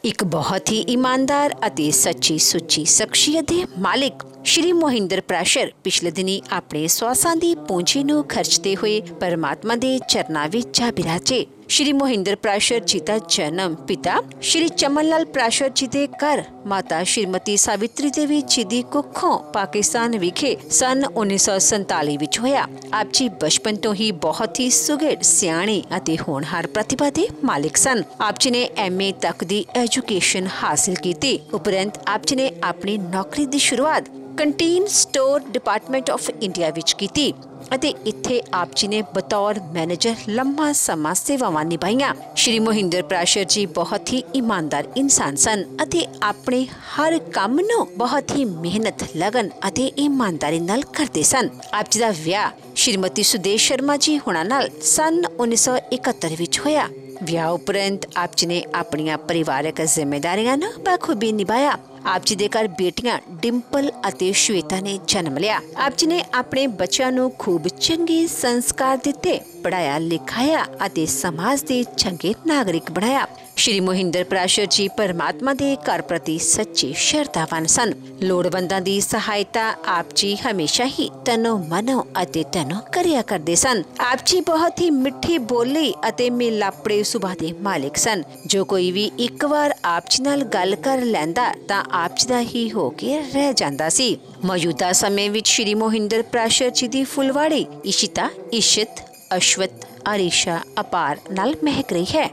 ਇੱਕ ਬਹੁਤ ਹੀ ਇਮਾਨਦਾਰ ਅਤੇ ਸੱਚੀ ਸੁੱਚੀ ਸ਼ਖਸੀਅਤ ਦੇ ਮਾਲਿਕ ਸ਼੍ਰੀ ਮੋਹਿੰਦਰ ਪ੍ਰਾਸ਼ਰ ਪਿਛਲੇ ਦਿਨੀ ਆਪਣੇ ਸਵਾਸਾਂ ਦੀ ਪੂੰਜੀ ਨੂੰ ਖਰਚਦੇ ਹੋਏ ਪਰਮਾਤਮਾ ਦੇ ਚਰਨਾਂ ਵਿੱਚ ਜਾ ਬਿਰਾਜੇ। ਸ਼੍ਰੀ ਮੋਹਿੰਦਰ ਪ੍ਰਾਸ਼ਰ ਜੀ ਦਾ ਜਨਮ ਪਿਤਾ ਸ਼੍ਰੀ ਚਮਨ ਲਾਲ ਪ੍ਰਾਸ਼ਰ ਜੀ ਦੇ ਘਰ ਮਾਤਾ ਸ਼੍ਰੀਮਤੀ ਸਾਵਿਤਰੀ ਦੇਵੀ ਜੀ ਦੀ ਕੁੱਖੋਂ ਪਾਕਿਸਤਾਨ ਵਿਖੇ ਸਨ 1947 ਵਿੱਚ ਹੋਇਆ। ਆਪ ਜੀ ਬਚਪਨ ਤੋਂ ਹੀ ਬਹੁਤ ਹੀ ਸੁਘੜ, ਸਿਆਣੇ ਅਤੇ ਹੋਣਹਾਰ ਪ੍ਰਤਿਭਾ ਦੇ ਮਾਲਿਕ ਸਨ। ਆਪ ਜੀ ਨੇ MA ਤੱਕ ਦੀ ਐਜੂਕੇਸ਼ਨ ਹਾਸਿਲ ਕੀਤੀ। ਉਪਰੰਤ ਆਪ ਜੀ ਨੇ ਆਪਣੀ ਨੌਕਰੀ ਦੀ ਸ਼ੁਰੂਆਤ canteen store department of India ਵਿੱਚ ਕੀਤੀ ਅਤੇ ਇੱਥੇ ਆਪ ਜੀ ਨੇ ਬਤੌਰ ਮੈਨੇਜਰ ਲੰਮਾ ਸਮਾਂ ਸੇਵਾਵਾਂ ਨਿਭਾਈਆਂ। ਸ਼੍ਰੀ ਮੋਹਿੰਦਰ ਪ੍ਰਾਸ਼ਰ ਜੀ ਬਹੁਤ ਹੀ ਇਮਾਨਦਾਰ ਇਨਸਾਨ ਸਨ ਅਤੇ ਆਪਣੇ ਹਰ ਕੰਮ ਨੂੰ ਬਹੁਤ ਹੀ ਮਿਹਨਤ, ਲਗਨ ਅਤੇ ਇਮਾਨਦਾਰੀ ਨਾਲ ਕਰਦੇ ਸਨ। ਆਪ ਜੀ ਦਾ ਵਿਆਹ ਸ਼੍ਰੀਮਤੀ ਸੁਦੇਸ਼ ਸ਼ਰਮਾ ਜੀ ਹੁਣਾਂ ਨਾਲ ਸਨ 1971 ਵਿੱਚ ਹੋਇਆ। ਵਿਆਹ ਉਪਰੰਤ ਆਪ ਜੀ ਨੇ ਆਪਣੀਆਂ ਪਰਿਵਾਰਕ ਜ਼ਿੰਮੇਦਾਰੀਆਂ ਨੂੰ ਬਖੂਬੀ ਨਿਭਾਇਆ। ਆਪ ਜੀ ਦੇ ਘਰ ਬੇਟੀਆਂ ਡਿੰਪਲ ਅਤੇ ਸ਼ਵੇਤਾ ਨੇ ਜਨਮ ਲਿਆ। ਆਪ ਜੀ ਨੇ ਆਪਣੇ ਬੱਚਿਆਂ ਨੂੰ ਖੂਬ ਚੰਗੇ ਸੰਸਕਾਰ ਦਿੱਤੇ, ਪੜਾਇਆ ਲਿਖਾਇਆ ਅਤੇ ਸਮਾਜ ਦੇ ਚੰਗੇ ਨਾਗਰਿਕ ਬਣਾਇਆ। ਸ਼੍ਰੀ ਮੋਹਿੰਦਰ ਪ੍ਰਾਸ਼ਰ ਜੀ ਪਰਮਾਤਮਾ ਦੇ ਘਰ ਪ੍ਰਤੀ ਸੱਚੇ ਸ਼ਰਧਾਵਾਨ ਸਨ। ਲੋੜਵੰਦਾਂ ਦੀ ਸਹਾਇਤਾ ਆਪ ਜੀ ਹਮੇਸ਼ਾ ਹੀ ਤਨੋਂ ਮਨੋਂ ਅਤੇ ਤਨੋਂ ਕਰਿਆ ਕਰਦੇ ਸਨ। ਆਪ ਜੀ ਬਹੁਤ ਹੀ ਮਿੱਠੀ ਬੋਲੀ ਅਤੇ ਮਿਲਾਪੜੇ ਸੁਭਾਅ ਦੇ ਮਾਲਿਕ ਸਨ। ਜੋ ਕੋਈ ਵੀ ਇੱਕ ਵਾਰ ਆਪ ਜੀ ਨਾਲ ਗੱਲ ਕਰ ਲੈਂਦਾ ਤਾਂ ਆਪ ਜੀ ਦਾ ਹੀ ਹੋ ਕੇ ਰਹਿ ਜਾਂਦਾ ਸੀ। ਮੌਜੂਦਾ ਸਮੇਂ ਵਿੱਚ ਸ਼੍ਰੀ ਮੋਹਿੰਦਰ ਪ੍ਰਾਸ਼ਰ ਜੀ ਦੀ ਫੁਲਵਾੜੀ ਇਸ਼ਿਤਾ, ਇਸ਼ਿਤ, ਅਸ਼ਵਤ, ਅਰੀਸ਼ਾ ਅਪਾਰ ਨਾਲ ਮਹਿਕ ਰਹੀ ਹੈ।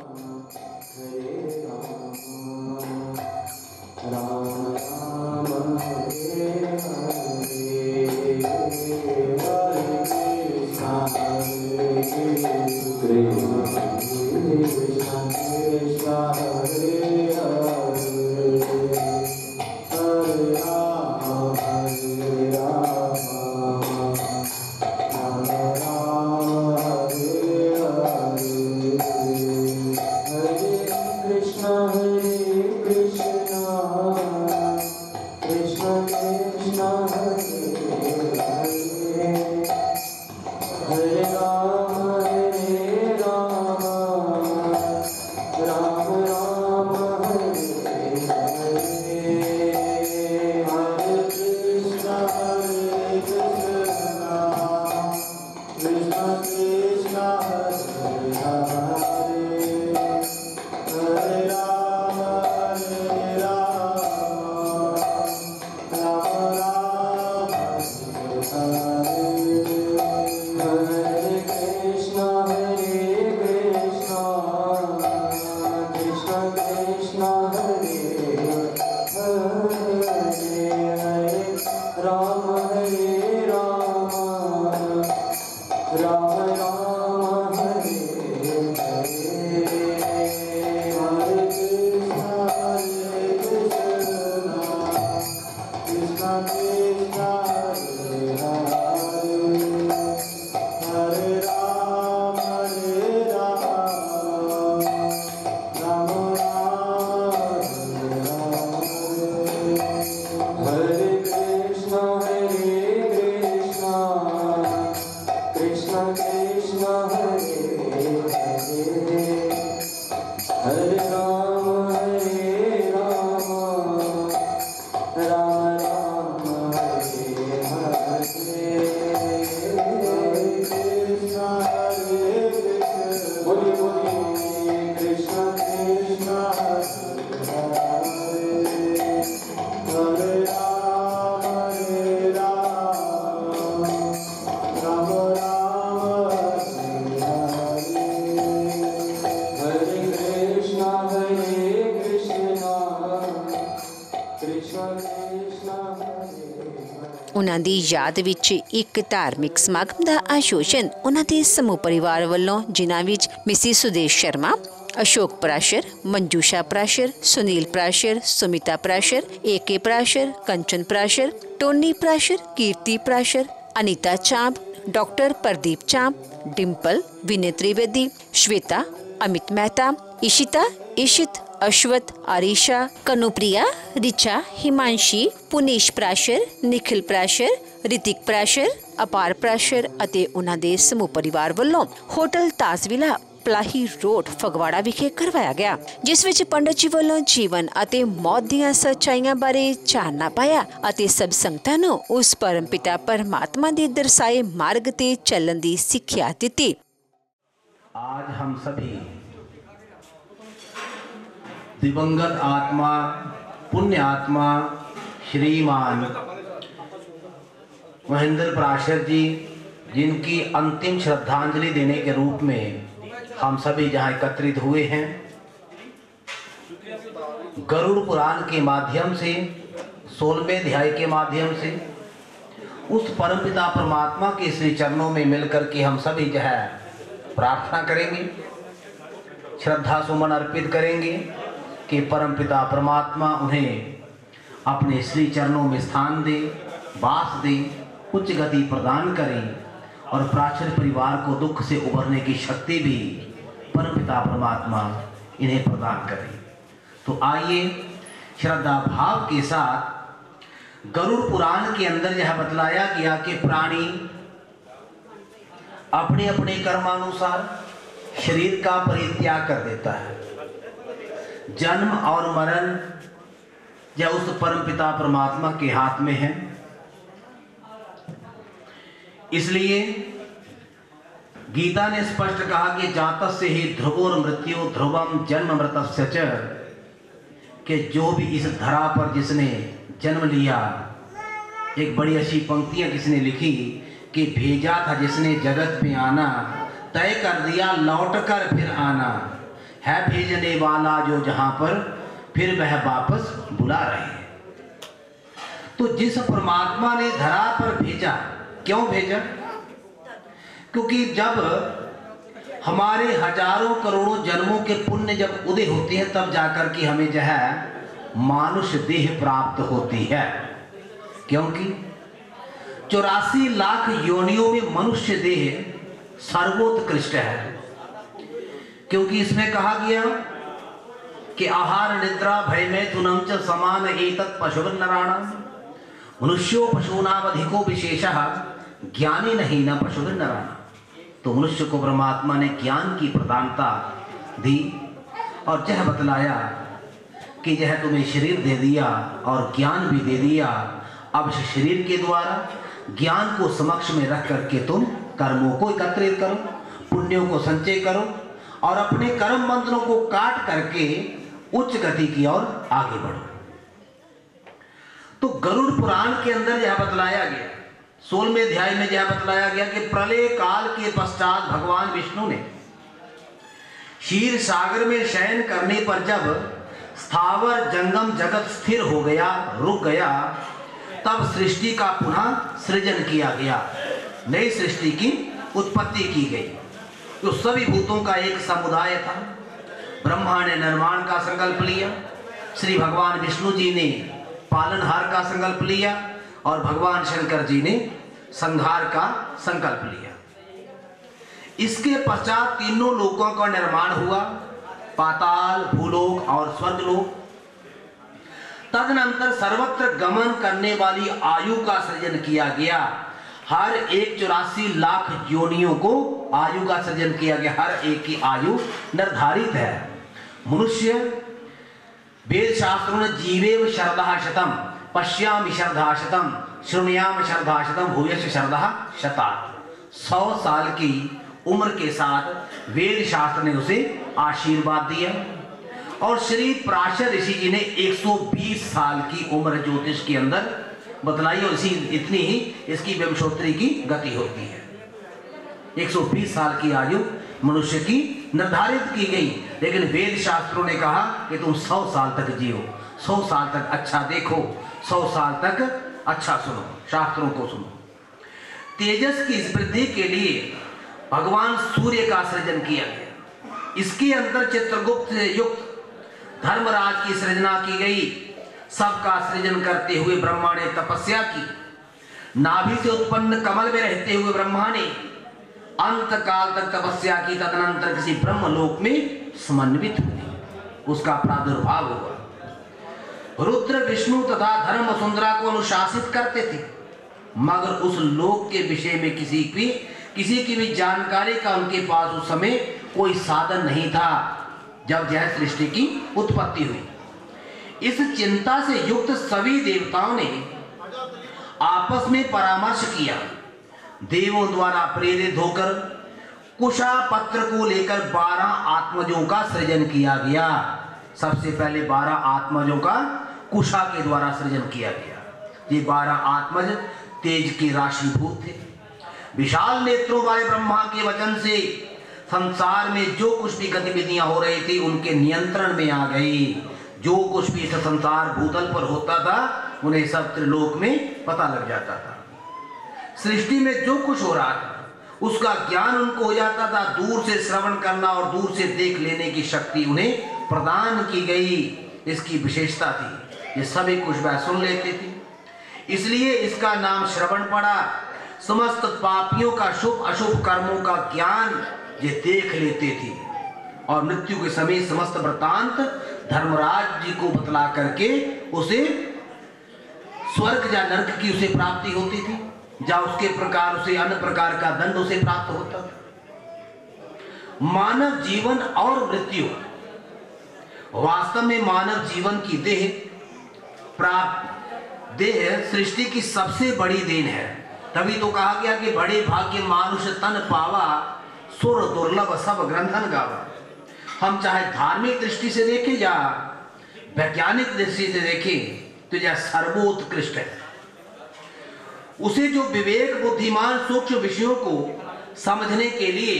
ਉਹਨਾਂ ਦੀ ਯਾਦ ਵਿੱਚ ਇੱਕ ਧਾਰਮਿਕ ਸਮਾਗਮ ਦਾ ਆਯੋਜਨ ਉਹਨਾਂ ਦੇ ਸਮੂਹ ਪਰਿਵਾਰ ਵੱਲੋਂ, ਜਿਨ੍ਹਾਂ ਵਿੱਚ ਮਿਸਿਸ ਸੁਦੇਸ਼ ਸ਼ਰਮਾ, ਅਸ਼ੋਕ ਪ੍ਰਾਸ਼ਰ, ਮੰਜੂਸ਼ਾ ਪ੍ਰਾਸ਼ਰ, ਸੁਨੀਲ ਪ੍ਰਾਸ਼ਰ, ਸੁਮਿਤਾ ਪ੍ਰਾਸ਼ਰ, AK ਪ੍ਰਾਸ਼ਰ, ਕੰਚਨ ਪ੍ਰਾਸ਼ਰ, ਟੋਨੀ ਪ੍ਰਾਸ਼ਰ, ਕੀਰਤੀ ਪ੍ਰਾਸ਼ਰ, ਅਨੀਤਾ ਚਾਂਬ, ਡਾਕਟਰ ਪ੍ਰਦੀਪ ਚਾਂਬ, ਡਿੰਪਲ, ਵਿਨੇ त्रिवेदी, श्वेता, अमित मेहता, इशिता, इशित, अश्वत, आरिशा, कनुप्रिया, रिचा, हिमांशी, पुनीश प्राशर, निखिल प्राशर, रितिक प्राशर, अपार प्राशर ਅਤੇ ਉਹਨਾਂ ਦੇ ਸਮੂਹ ਪਰਿਵਾਰ ਵੱਲੋਂ ਹੋਟਲ ਤਾਜਵਿਲਾ ਪਲਾਹੀ ਰੋਡ ਫਗਵਾੜਾ ਵਿਖੇ ਕਰਵਾਇਆ ਗਿਆ, ਜਿਸ ਵਿੱਚ ਪੰਡਤ ਜੀ ਵੱਲੋਂ ਜੀਵਨ ਅਤੇ ਮੌਤ ਦੀਆਂ ਸੱਚਾਈਆਂ ਬਾਰੇ ਚਾਨਣਾ ਪਾਇਆ ਅਤੇ ਸਭ ਸੰਗਤਾਂ ਨੂੰ ਉਸ ਪਰਮਪਿਤਾ ਪਰਮਾਤਮਾ ਦੇ ਦਰਸਾਏ ਮਾਰਗ ਤੇ ਚੱਲਣ ਦੀ ਸਿੱਖਿਆ ਦਿੱਤੀ। आज हम सभी दिवंगत आत्मा, पुण्य आत्मा श्रीमान महेंद्र पराशर जी, जिनकी अंतिम श्रद्धांजलि देने के रूप में हम सभी जहां एकत्रित हुए हैं, गरुड़ पुराण के माध्यम से 16वें अध्याय के माध्यम से उस परमपिता परमात्मा के श्री चरणों में मिलकर के हम सभी जो है प्रार्थना करेंगे, श्रद्धा सुमन अर्पित करेंगे कि परमपिता परमात्मा उन्हें अपने श्री चरणों में स्थान दे, वास दे, उच्च गति प्रदान करें और प्राचीन परिवार को दुख से उबरने की शक्ति भी परमपिता परमात्मा इन्हें प्रदान करें। तो आइए श्रद्धा भाव के साथ गरुड़ पुराण के अंदर यह बतलाया गया कि प्राणी अपने अपने कर्मानुसार शरीर का परित्याग कर देता है। जन्म और मरण यह उस परमपिता परमात्मा के हाथ में है। इसलिए गीता ने स्पष्ट कहा कि जातस्य ही ध्रुवोर मृत्यु ध्रुवम जन्म मृतस्य च, कि जो भी इस धरा पर जिसने जन्म लिया, एक बड़ी अच्छी पंक्तियां किसने लिखी कि भेजा था जिसने जगत में आना, तय कर दिया लौट कर फिर आना, है भेजने वाला जो जहां पर फिर वह वापस बुला रहे हैं। तो जिस परमात्मा ने धरा पर भेजा, क्यों भेजा? क्योंकि जब हमारे हजारों करोड़ों जन्मों के पुण्य जब उदय होते हैं, तब जाकर के हमें जो है मानुष देह प्राप्त होती है। क्योंकि 84 लाख योनियों में मनुष्य देह सर्वोत्कृष्ट है। क्योंकि इसमें कहा गया कि आहार निद्रा भय में तुनम च समान एतत् पशुभिः नराणाम्, मनुष्यो पशूनाम् अधिको विशेषः ज्ञानी नहीं न पशुभिः नराणाम्। तो मनुष्य को परमात्मा ने ज्ञान की प्रधानता दी और यह बतलाया कि यह तुम्हें शरीर दे दिया और ज्ञान भी दे दिया। अब इस शरीर के द्वारा ज्ञान को समक्ष में रख करके तुम कर्मों को एकत्रित करो, पुण्यों को संचय करो और अपने कर्म बंधनों को काट करके उच्च गति की ओर आगे बढ़ो। तो गरुड़ पुराण के अंदर यह बतलाया गया, 16वें अध्याय में यह बतलाया गया कि प्रलय काल के पश्चात भगवान विष्णु ने क्षीर सागर में शयन करने पर जब स्थावर जंगम जगत स्थिर हो गया, रुक गया, तब सृष्टि का पुनः सृजन किया गया, नई सृष्टि की उत्पत्ति की गई। तो सभी भूतों का एक समुदाय था। ब्रह्मा ने निर्माण का संकल्प लिया, श्री भगवान विष्णु जी ने पालनहार का संकल्प लिया और भगवान शंकर जी ने संहार का संकल्प लिया। इसके पश्चात तीनों लोकों का निर्माण हुआ, पाताल, भूलोक और स्वर्गलोक। तदनंतर सर्वत्र गमन करने वाली आयु का सृजन किया गया। हर एक 84 लाख योनियों को आयु का सृजन किया गया। हर एक की आयु निर्धारित है। मनुष्य वेद शास्त्रों ने जीवेव शरदः शतम पश्यामि शरदः शतम शृणुयामि शरदः शतम भूयश्च शरदः शतात्। 100 साल की उम्र के साथ वेद शास्त्र ने उसे आशीर्वाद दिया और श्री पराशर ऋषि जी ने 120 साल की उम्र ज्योतिष के अंदर बतलाई और इसी इतनी ही इसकी वंशोत्तरी की गति होती है। 120 साल की आयु मनुष्य की निर्धारित की गई, लेकिन वेद शास्त्रों ने कहा कि तुम 100 साल तक जियो, 100 साल तक अच्छा देखो, 100 साल तक अच्छा सुनो, शास्त्रों को सुनो। तेजस की वृद्धि के लिए भगवान सूर्य का सृजन किया गया। इसके अंदर चित्रगुप्त से युक्त धर्मराज की सृजना की गई। सबका सृजन करते हुए ब्रह्मा ने तपस्या की। नाभि से उत्पन्न कमल में रहते हुए ब्रह्मा ने अंत काल तक तपस्या की। तदनंतर किसी ब्रह्मलोक में समन्वित हुए, उसका प्रादुर्भाव हुआ। रुद्र, विष्णु तथा धर्म सुंदरा को अनुशासित करते थे, मगर उस लोक के विषय में किसी की भी जानकारी का उनके पास उस समय कोई साधन नहीं था जब यह सृष्टि की उत्पत्ति हुई। इस चिंता से युक्त सभी देवताओं ने आपस में परामर्श किया। देवों द्वारा प्रेरित होकर कुशा पत्र को लेकर 12 आत्मजों का सृजन किया गया। सबसे पहले 12 आत्मजों का कुशा के द्वारा सृजन किया गया। ये 12 आत्मज तेज के राशिभूत थे। विशाल नेत्रों वाले ब्रह्मा के वचन से संसार में जो कुछ भी गतिविधियां हो रही थी उनके नियंत्रण में आ गई। जो कुछ भी इस संसार भूतल पर होता था उन्हें सब त्रिलोक में पता लग जाता था। सृष्टि में जो कुछ हो रहा था उसका ज्ञान उनको हो जाता था। दूर से श्रवण करना और दूर से देख लेने की शक्ति उन्हें प्रदान की गई। इसकी विशेषता थी, ये सभी कुछ वह सुन लेते थे, इसलिए इसका नाम श्रवण पड़ा। समस्त पापियों का शुभ अशुभ कर्मों का ज्ञान ये देख लेते थे और मृत्यु के समय समस्त वृतांत धर्मराज जी को बतला करके उसे स्वर्ग या नरक की उसे प्राप्ति होती थी, या उसके प्रकार उसे अन्य प्रकार का दंड उसे प्राप्त होता था। मानव जीवन और मृत्यु, वास्तव में मानव जीवन की देह सृष्टि की सबसे बड़ी देन है। तभी तो कहा गया कि बड़े भाग्य मानुष तन पावा, सुर दुर्लभ सब ग्रंथन गावा। हम चाहे धार्मिक दृष्टि से देखें या वैज्ञानिक दृष्टि से देखें तो यह सर्वोत्कृष्ट है। उसे जो विवेक बुद्धिमान सूक्ष्म विषयों को समझने के लिए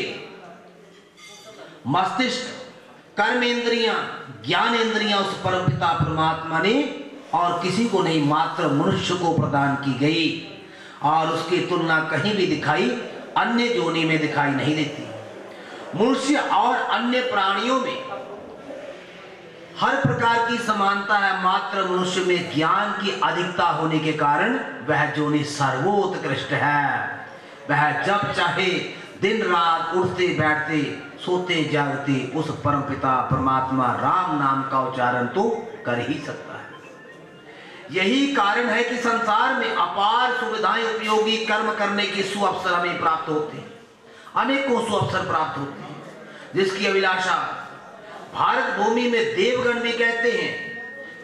मस्तिष्क, कर्मेंद्रियां, ज्ञानेंद्रियां उस परमपिता परमात्मा ने और किसी को नहीं मात्र मनुष्य को प्रदान की गई, और उसकी तुलना कहीं भी दिखाई अन्य जोनि में दिखाई नहीं देती। मनुष्य और अन्य प्राणियों में हर प्रकार की समानता है, मात्र मनुष्य में ज्ञान की अधिकता होने के कारण वह जोनि सर्वोत्कृष्ट है। वह जब चाहे दिन रात उठते बैठते सोते जागते उस परमपिता परमात्मा राम नाम का उच्चारण तो कर ही सकता है। यही कारण है कि संसार में अपार सुविधाएं, उपयोगी कर्म करने के सुअवसर हमें प्राप्त होते हैं। अनेकों सुअवसर प्राप्त होते हैं जिसकी अभिलाषा भारत भूमि में देवगण भी कहते हैं,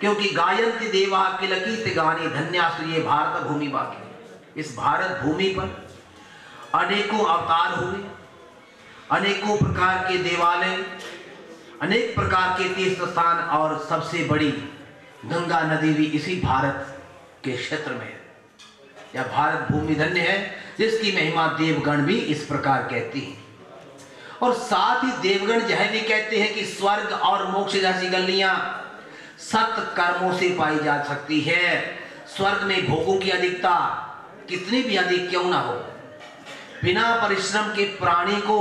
क्योंकि गायन्ति देवा किलकित गानी धन्यासु ये भारत भूमि बाकी। इस भारत भूमि पर अनेकों अवतार हुए, अनेकों प्रकार के देवालय, अनेक प्रकार के तीर्थ स्थान, और सबसे बड़ी गंगा नदी भी इसी भारत के क्षेत्र में है। यह भारत भूमि धन्य है जिसकी महिमा देवगण भी इस प्रकार कहती है। और साथ ही देवगण यह भी कहते हैं कि स्वर्ग और मोक्ष जैसी गलियां सत कर्मों से पाई जा सकती है। स्वर्ग में भोगों की अधिकता कितनी भी अधिक क्यों ना हो, बिना परिश्रम के प्राणी को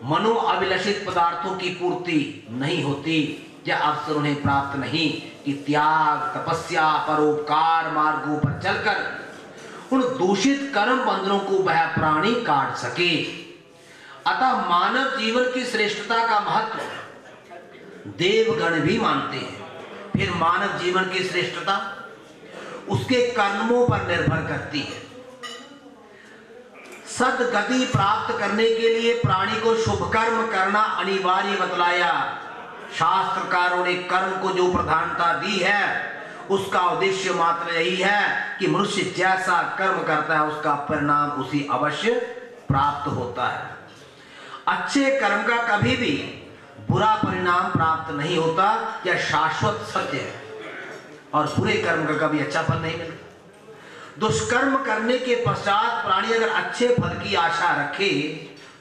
मनो अभिलषित पदार्थों की पूर्ति नहीं होती, यह अवसर उन्हें प्राप्त नहीं कि त्याग, तपस्या, परोपकार मार्गों पर चलकर उन दूषित कर्म बंधनों को वह प्राणी काट सके। अतः मानव जीवन की श्रेष्ठता का महत्व देवगण भी मानते हैं। फिर मानव जीवन की श्रेष्ठता उसके कर्मों पर निर्भर करती है। सद्गति प्राप्त करने के लिए प्राणी को शुभ कर्म करना अनिवार्य बतलाया। शास्त्रकारों ने कर्म को जो प्रधानता दी है उसका उद्देश्य मात्र यही है कि मनुष्य जैसा कर्म करता है उसका परिणाम उसे अवश्य प्राप्त होता है। अच्छे कर्म का कभी भी बुरा परिणाम प्राप्त नहीं होता, यह शाश्वत सत्य है, और बुरे कर्म का कभी अच्छा फल नहीं मिलता। दुष्कर्म करने के पश्चात प्राणी अगर अच्छे फल की आशा रखे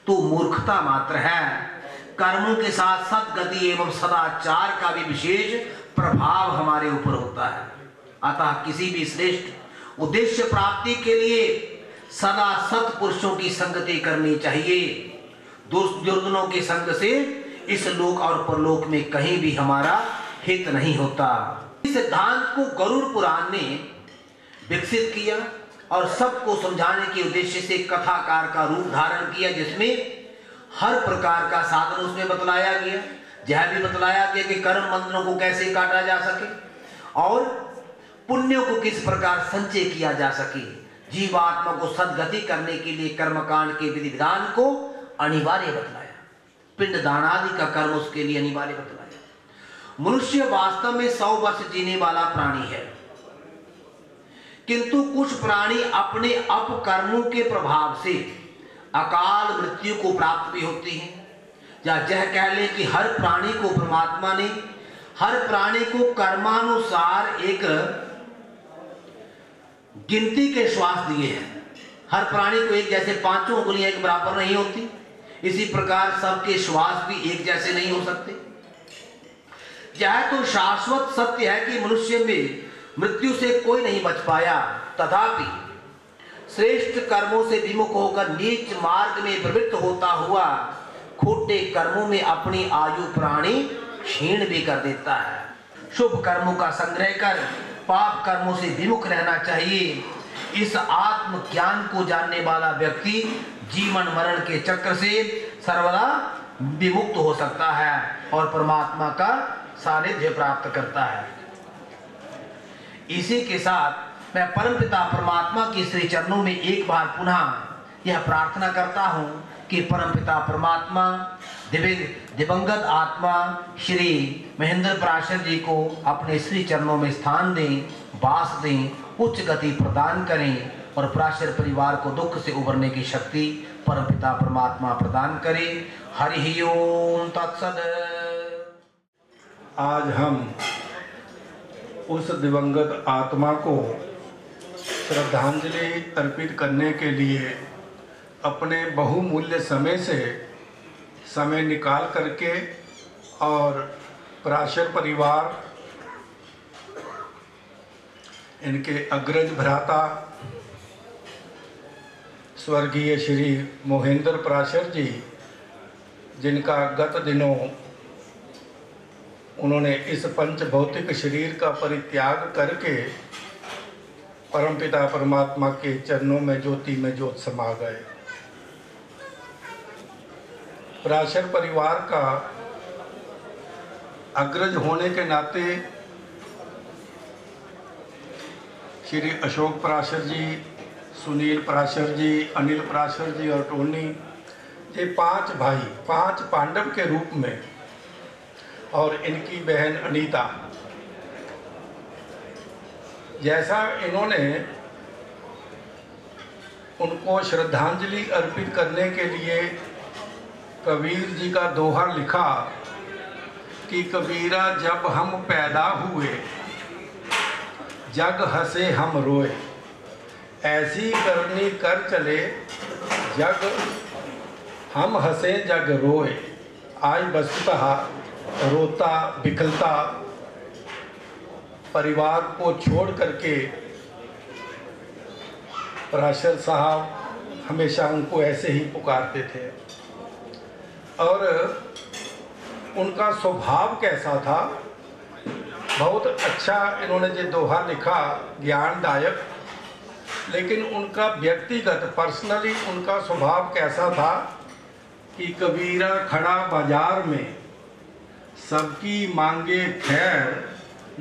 तो मूर्खता मात्र है। कर्मों के साथ सद्गति एवं सदाचार का भी विशेष प्रभाव हमारे ऊपर होता है। अतः किसी भी श्रेष्ठ उद्देश्य प्राप्ति के लिए सदा सत्पुरुषों की संगति करनी चाहिए। दुर्जनों के संग से इस लोक और परलोक में कहीं भी हमारा हित नहीं होता। इस सिद्धांत को गरुड़ पुराण ने विकसित किया और सबको समझाने के उद्देश्य से कथाकार का रूप धारण किया, जिसमें हर प्रकार का साधन उसमें बतलाया गया। यह भी बतलाया गया कि कर्म बंधनों को कैसे काटा जा सके और पुण्यों को किस प्रकार संचय किया जा सके। जीवात्मा को सद्गति करने के लिए कर्मकांड के विधि विधान को अनिवार्य बतलाया। पिंडदान आदि का कर्म उसके लिए अनिवार्य बतलाया। मनुष्य वास्तव में 100 वर्ष जीने वाला प्राणी है, किंतु कुछ प्राणी अपने अपकर्मों के प्रभाव से अकाल मृत्यु को प्राप्त भी होते हैं। या यह कह ले कि हर प्राणी को परमात्मा ने हर प्राणी को कर्मानुसार एक गिनती के श्वास दिए हैं। हर प्राणी को एक जैसे 5 उंगलियां एक बराबर नहीं होती, इसी प्रकार सबके श्वास भी एक जैसे नहीं हो सकते। यह तो शाश्वत सत्य है कि मनुष्य में मृत्यु से कोई नहीं बच पाया, तथापि श्रेष्ठ कर्मों से विमुख होकर नीच मार्ग में प्रवृत्त होता हुआ खोटे कर्मों में अपनी आयु प्राणी क्षीण भी कर देता है। शुभ कर्मों का संग्रह कर पाप कर्मों से विमुख रहना चाहिए। इस आत्म ज्ञान को जानने वाला व्यक्ति जीवन मरण के चक्र से सर्वदा विमुक्त हो सकता है और परमात्मा का सानिध्य प्राप्त करता है। इसी के साथ मैं परमपिता परमात्मा के श्री चरणों में एक बार पुनः यह प्रार्थना करता हूं कि परमपिता परमात्मा दिवंगत आत्मा श्री महेंद्र पराशर जी को अपने श्री चरणों में स्थान दें, वास दें, उच्च गति प्रदान करें और पराशर परिवार को दुख से उबरने की शक्ति परमपिता परमात्मा प्रदान करें। हरि ओम तत्सद। आज हम उस दिवंगत आत्मा को श्रद्धांजलि अर्पित करने के लिए अपने बहुमूल्य समय निकाल करके और पराशर परिवार, इनके अग्रज भ्राता स्वर्गीय श्री मोहिंद्र पराशर जी, जिनका गत दिनों उन्होंने इस पंच भौतिक शरीर का परित्याग करके परमपिता परमात्मा के चरणों में ज्योति में ज्योत समा गए। पराशर परिवार का अग्रज होने के नाते श्री अशोक पराशर जी, सुनील पराशर जी, अनिल पराशर जी और टोनी, ये 5 भाई, 5 पांडव के रूप में, और इनकी बहन अनीता, जैसा इन्होंने उनको श्रद्धांजलि अर्पित करने के लिए कबीर जी का दोहा लिखा कि कबीरा जब हम पैदा हुए जग हंसे हम रोए, ऐसी करनी कर चले जग हम हंसे जग रोए। आज वस्तुतः रोता बिखलता परिवार को छोड़ करके पराशर साहब हमेशा उनको ऐसे ही पुकारते थे। और उनका स्वभाव कैसा था, बहुत अच्छा इन्होंने जो दोहा लिखा, ज्ञानदायक, लेकिन उनका व्यक्तिगत पर्सनली उनका स्वभाव कैसा था कि कबीरा खड़ा बाजार में सबकी मांगे खैर,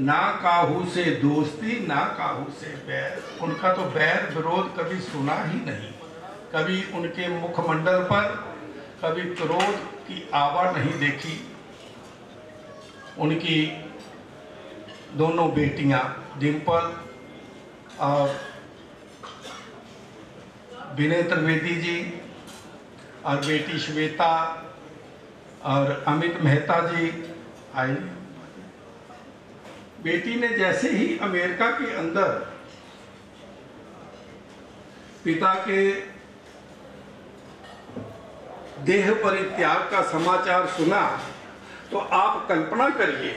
ना काहू से दोस्ती ना काहू से बैर। उनका तो बैर विरोध कभी सुना ही नहीं, कभी उनके मुखमंडल पर कभी क्रोध की आवा नहीं देखी। उनकी दोनों बेटियां डिम्पल और विनय त्रिवेदी जी और बेटी श्वेता और अमित मेहता जी आई। बेटी ने जैसे ही अमेरिका के अंदर पिता के देह परित्याग का समाचार सुना तो आप कल्पना करिए,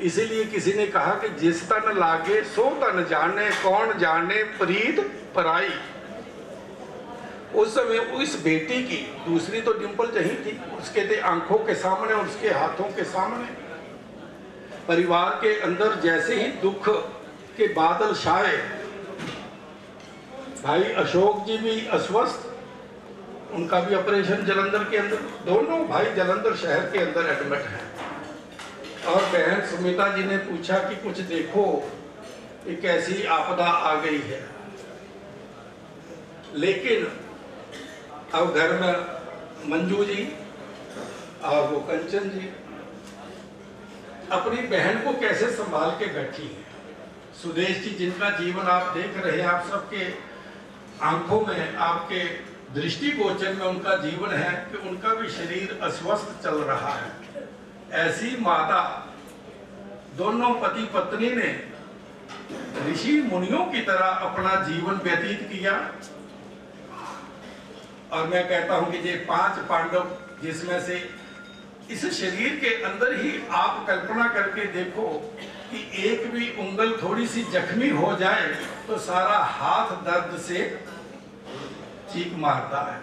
इसीलिए किसी ने कहा कि जिस तन लागे सो तन जाने, कौन जाने प्रीत पराई। उस समय उस बेटी की, दूसरी तो डिम्पल जही थी, उसके आंखों के सामने, उसके हाथों के सामने परिवार के अंदर जैसे ही दुख के बादल छाए, भाई अशोक जी भी अस्वस्थ, उनका भी ऑपरेशन जालंधर के अंदर, दोनों भाई जालंधर शहर के अंदर एडमिट हैं। और बहन सुमिता जी ने पूछा कि कुछ देखो, एक ऐसी आपदा आ गई है। लेकिन अब घर में मंजू जी और वो कंचन जी अपनी बहन को कैसे संभाल के बैठी हैं। सुदेश जी जिनका जीवन आप देख रहे हैं, आप सबके आंखों में, आपके दृष्टिगोचर में उनका जीवन है कि उनका भी शरीर अस्वस्थ चल रहा है। ऐसी माता दोनों पति पत्नी ने ऋषि मुनियों की तरह अपना जीवन व्यतीत किया। और मैं कहता हूं कि ये 5 पांडव, जिसमें से इस शरीर के अंदर ही आप कल्पना करके देखो कि एक भी उंगल थोड़ी सी जख्मी हो जाए तो सारा हाथ दर्द से चीख मारता है।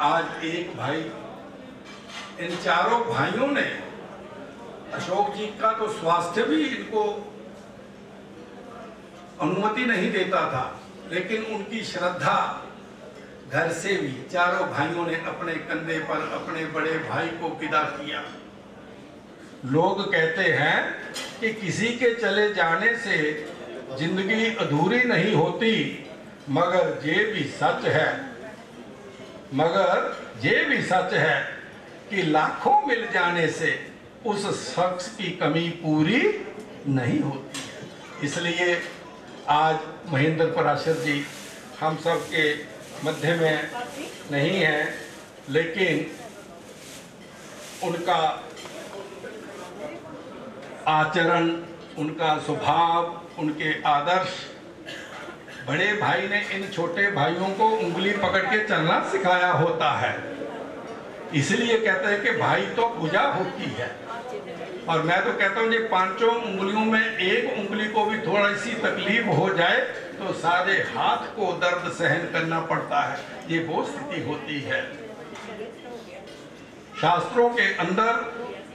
आज एक भाई, इन चारों भाइयों ने, अशोक जी का तो स्वास्थ्य भी इनको अनुमति नहीं देता था, लेकिन उनकी श्रद्धा घर से भी चारों भाइयों ने अपने कंधे पर अपने बड़े भाई को विदा किया। लोग कहते हैं कि किसी के चले जाने से जिंदगी अधूरी नहीं होती, मगर ये भी सच है कि लाखों मिल जाने से उस शख्स की कमी पूरी नहीं होती है। इसलिए आज महेंद्र पराशर जी हम सब के मध्य में नहीं है, लेकिन उनका आचरण, उनका स्वभाव, उनके आदर्श, बड़े भाई ने इन छोटे भाइयों को उंगली पकड़ के चलना सिखाया होता है। इसलिए कहते हैं कि भाई तो पूजा होती है। और मैं तो कहता हूँ ये 5 उंगलियों में एक उंगली को भी थोड़ी सी तकलीफ हो जाए तो सारे हाथ को दर्द सहन करना पड़ता है। ये वो स्थिति होती है। शास्त्रों के अंदर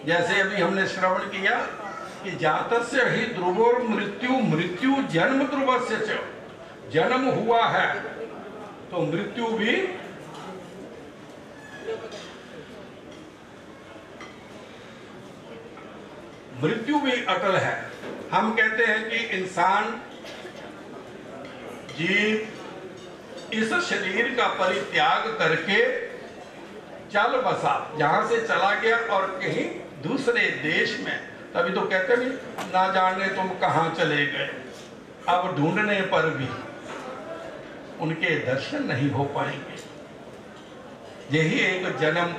जैसे अभी हमने श्रवण किया कि जातस्य ही ध्रुवोर मृत्यु, मृत्यु जन्म ध्रुवस्य च, जन्म हुआ है तो मृत्यु भी अटल है। हम कहते हैं कि इंसान जीव इस शरीर का परित्याग करके चल बसा, जहां से चला गया और कहीं दूसरे देश में। तभी तो कहते नहीं, ना जाने तुम कहां चले गए, अब ढूंढने पर भी उनके दर्शन नहीं हो पाएंगे। यही एक जन्म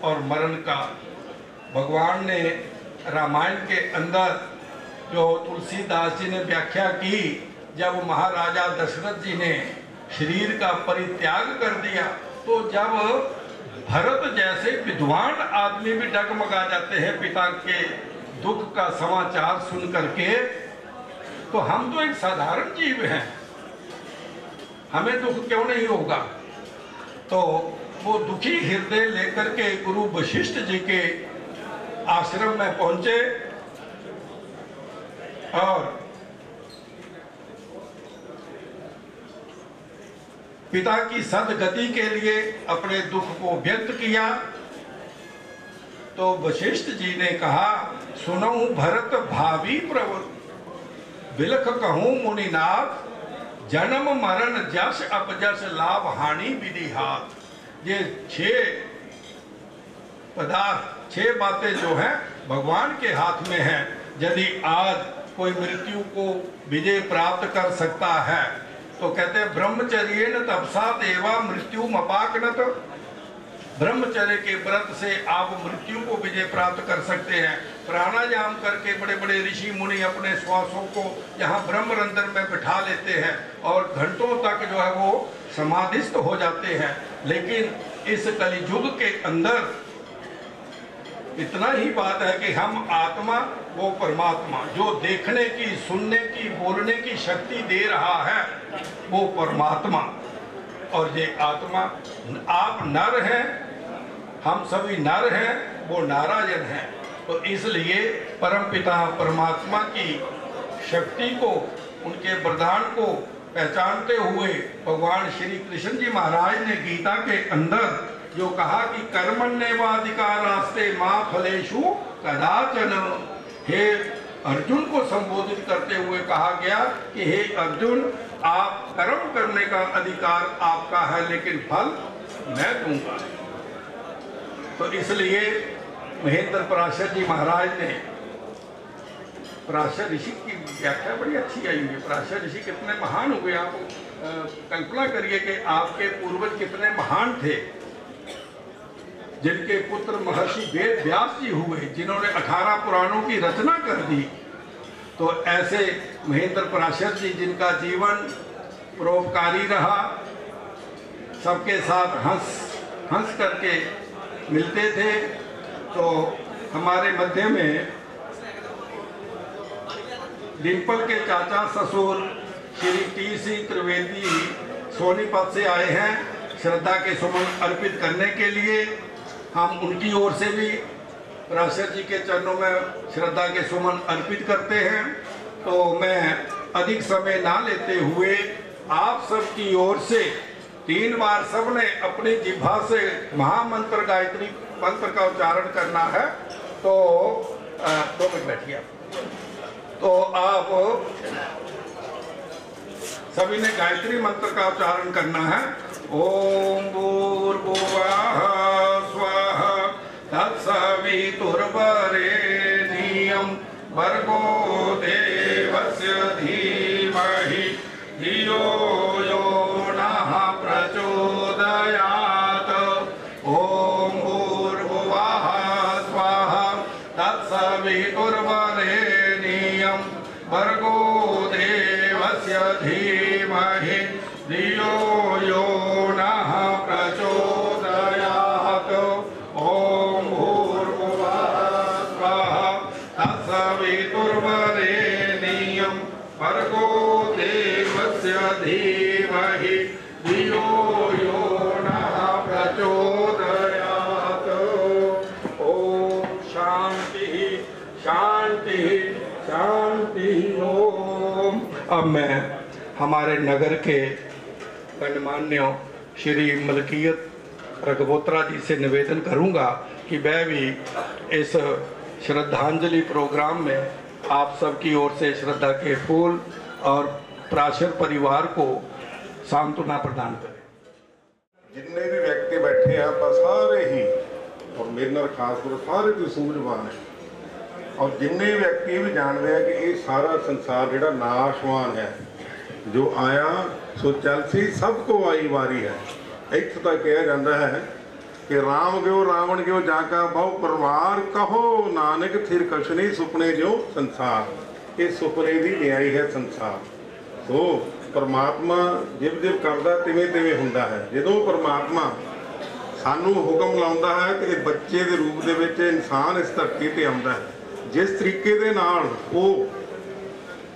और मरण का भगवान ने रामायण के अंदर जो तुलसीदास जी ने व्याख्या की, जब महाराजा दशरथ जी ने शरीर का परित्याग कर दिया तो जब भरत जैसे विद्वान आदमी भी डगमगा जाते हैं पिता के दुख का समाचार सुन करके, तो हम तो एक साधारण जीव हैं, हमें दुख क्यों नहीं होगा। तो वो दुखी हृदय लेकर के गुरु वशिष्ठ जी के आश्रम में पहुंचे और पिता की सदगति के लिए अपने दुख को व्यक्त किया। तो वशिष्ठ जी ने कहा, सुनो भरत भावी प्रवृत्त, बिलख कहूं मुनिनाथ, जन्म मरण जस अपजस लाभ हानि विधि हाथ। ये 6 पदार्थ, 6 बातें जो हैं भगवान के हाथ में हैं। यदि आज कोई मृत्यु को विजय प्राप्त कर सकता है तो कहते हैं ब्रह्मचर्येन तपसा देवा मृत्यु मपाकनत। ब्रह्मचर्य के व्रत से आप मृत्यु को विजय प्राप्त कर सकते हैं। प्राणायाम करके बड़े बड़े ऋषि मुनि अपने श्वासों को यहाँ ब्रह्मरंध्र में बिठा लेते हैं और घंटों तक जो है वो समाधिस्थ हो जाते हैं। लेकिन इस कलियुग के अंदर इतना ही बात है कि हम आत्मा, वो परमात्मा, जो देखने की, सुनने की, बोलने की शक्ति दे रहा है वो परमात्मा, और ये आत्मा, आप नर हैं, हम सभी नर हैं, वो नारायण हैं। तो इसलिए परमपिता परमात्मा की शक्ति को, उनके वरदान को पहचानते हुए भगवान श्री कृष्ण जी महाराज ने गीता के अंदर जो कहा कि कर्मण्येवाधिकारास्ते मां फलेषु कदाचन, हे अर्जुन को संबोधित करते हुए कहा गया कि हे अर्जुन, आप कर्म करने का अधिकार आपका है, लेकिन फल मैं दूंगा। तो इसलिए महेंद्र पराशर जी महाराज ने, पराशर ऋषि की व्याख्या बड़ी अच्छी आई है। पराशर ऋषि कितने महान हुए, आप कल्पना करिए कि आपके पूर्वज कितने महान थे, जिनके पुत्र महर्षि वेद व्यास जी हुए, जिन्होंने 18 पुराणों की रचना कर दी। तो ऐसे महेंद्र पराशर जी, जिनका जीवन परोपकारी रहा, सबके साथ हंस करके मिलते थे। तो हमारे मध्य में डिम्पल के चाचा ससुर श्री टी.सी. त्रिवेदी सोनीपत से आए हैं श्रद्धा के सुमन अर्पित करने के लिए। हम उनकी ओर से भी पराशर जी के चरणों में श्रद्धा के सुमन अर्पित करते हैं। तो मैं अधिक समय ना लेते हुए आप सबकी ओर से 3 बार सबने अपनी जिह्वा से महामंत्र गायत्री मंत्र का उच्चारण करना है। तो 2 मिनट बैठिए आप। तो आप सभी ने गायत्री मंत्र का उच्चारण करना है। ओम भूर्भुवः स्वः तत्सवितुर्वरेण्यं भर्गो देवस्य धीमहि धियो यो नः प्रचोदयात्। ओम भूर्भुवः स्वः तत्सवितुर्वरेण्यं भर्गो देवस्य धीमहि धियो यो नः प्रचोदयात्। ओम भूर्भुवः स्वः तत्सवितुर्वरेण्यं भर्गो देवस्य धीमहि धियो यो नः प्रचोदयात्। ओम शांति शांति शांति ओम। अब मैं हमारे नगर के गणमान्य श्री मलकियत रघबोत्रा जी से निवेदन करूंगा कि वह भी इस श्रद्धांजलि प्रोग्राम में आप सबकी ओर से श्रद्धा के फूल और पराशर परिवार को सांत्वना प्रदान करें। जितने भी व्यक्ति बैठे हैं पर सारे ही, और मेरे नाल खास कर सारे तो सूझवान है, और जिन्ने व्यक्ति भी जानते हैं कि ये सारा संसार जिहड़ा नाशवान है, जो आया सो चल सी सबको आई वारी है। इत्थों तक कहा जाता है कि राम गयो रावण गयो जाका बहु परिवार कहो नानक थिर कछनी सुपने जो संसार। ये सुपने की न्याई है संसार। तो परमात्मा जिव जिव करदा तिवें तिवें हुंदा है। जदों परमात्मा सानू हुक्म लाउंदा है कि बच्चे के रूप दे विच इंसान इस धरती ते आउंदा है, जिस तरीके दे नाल वो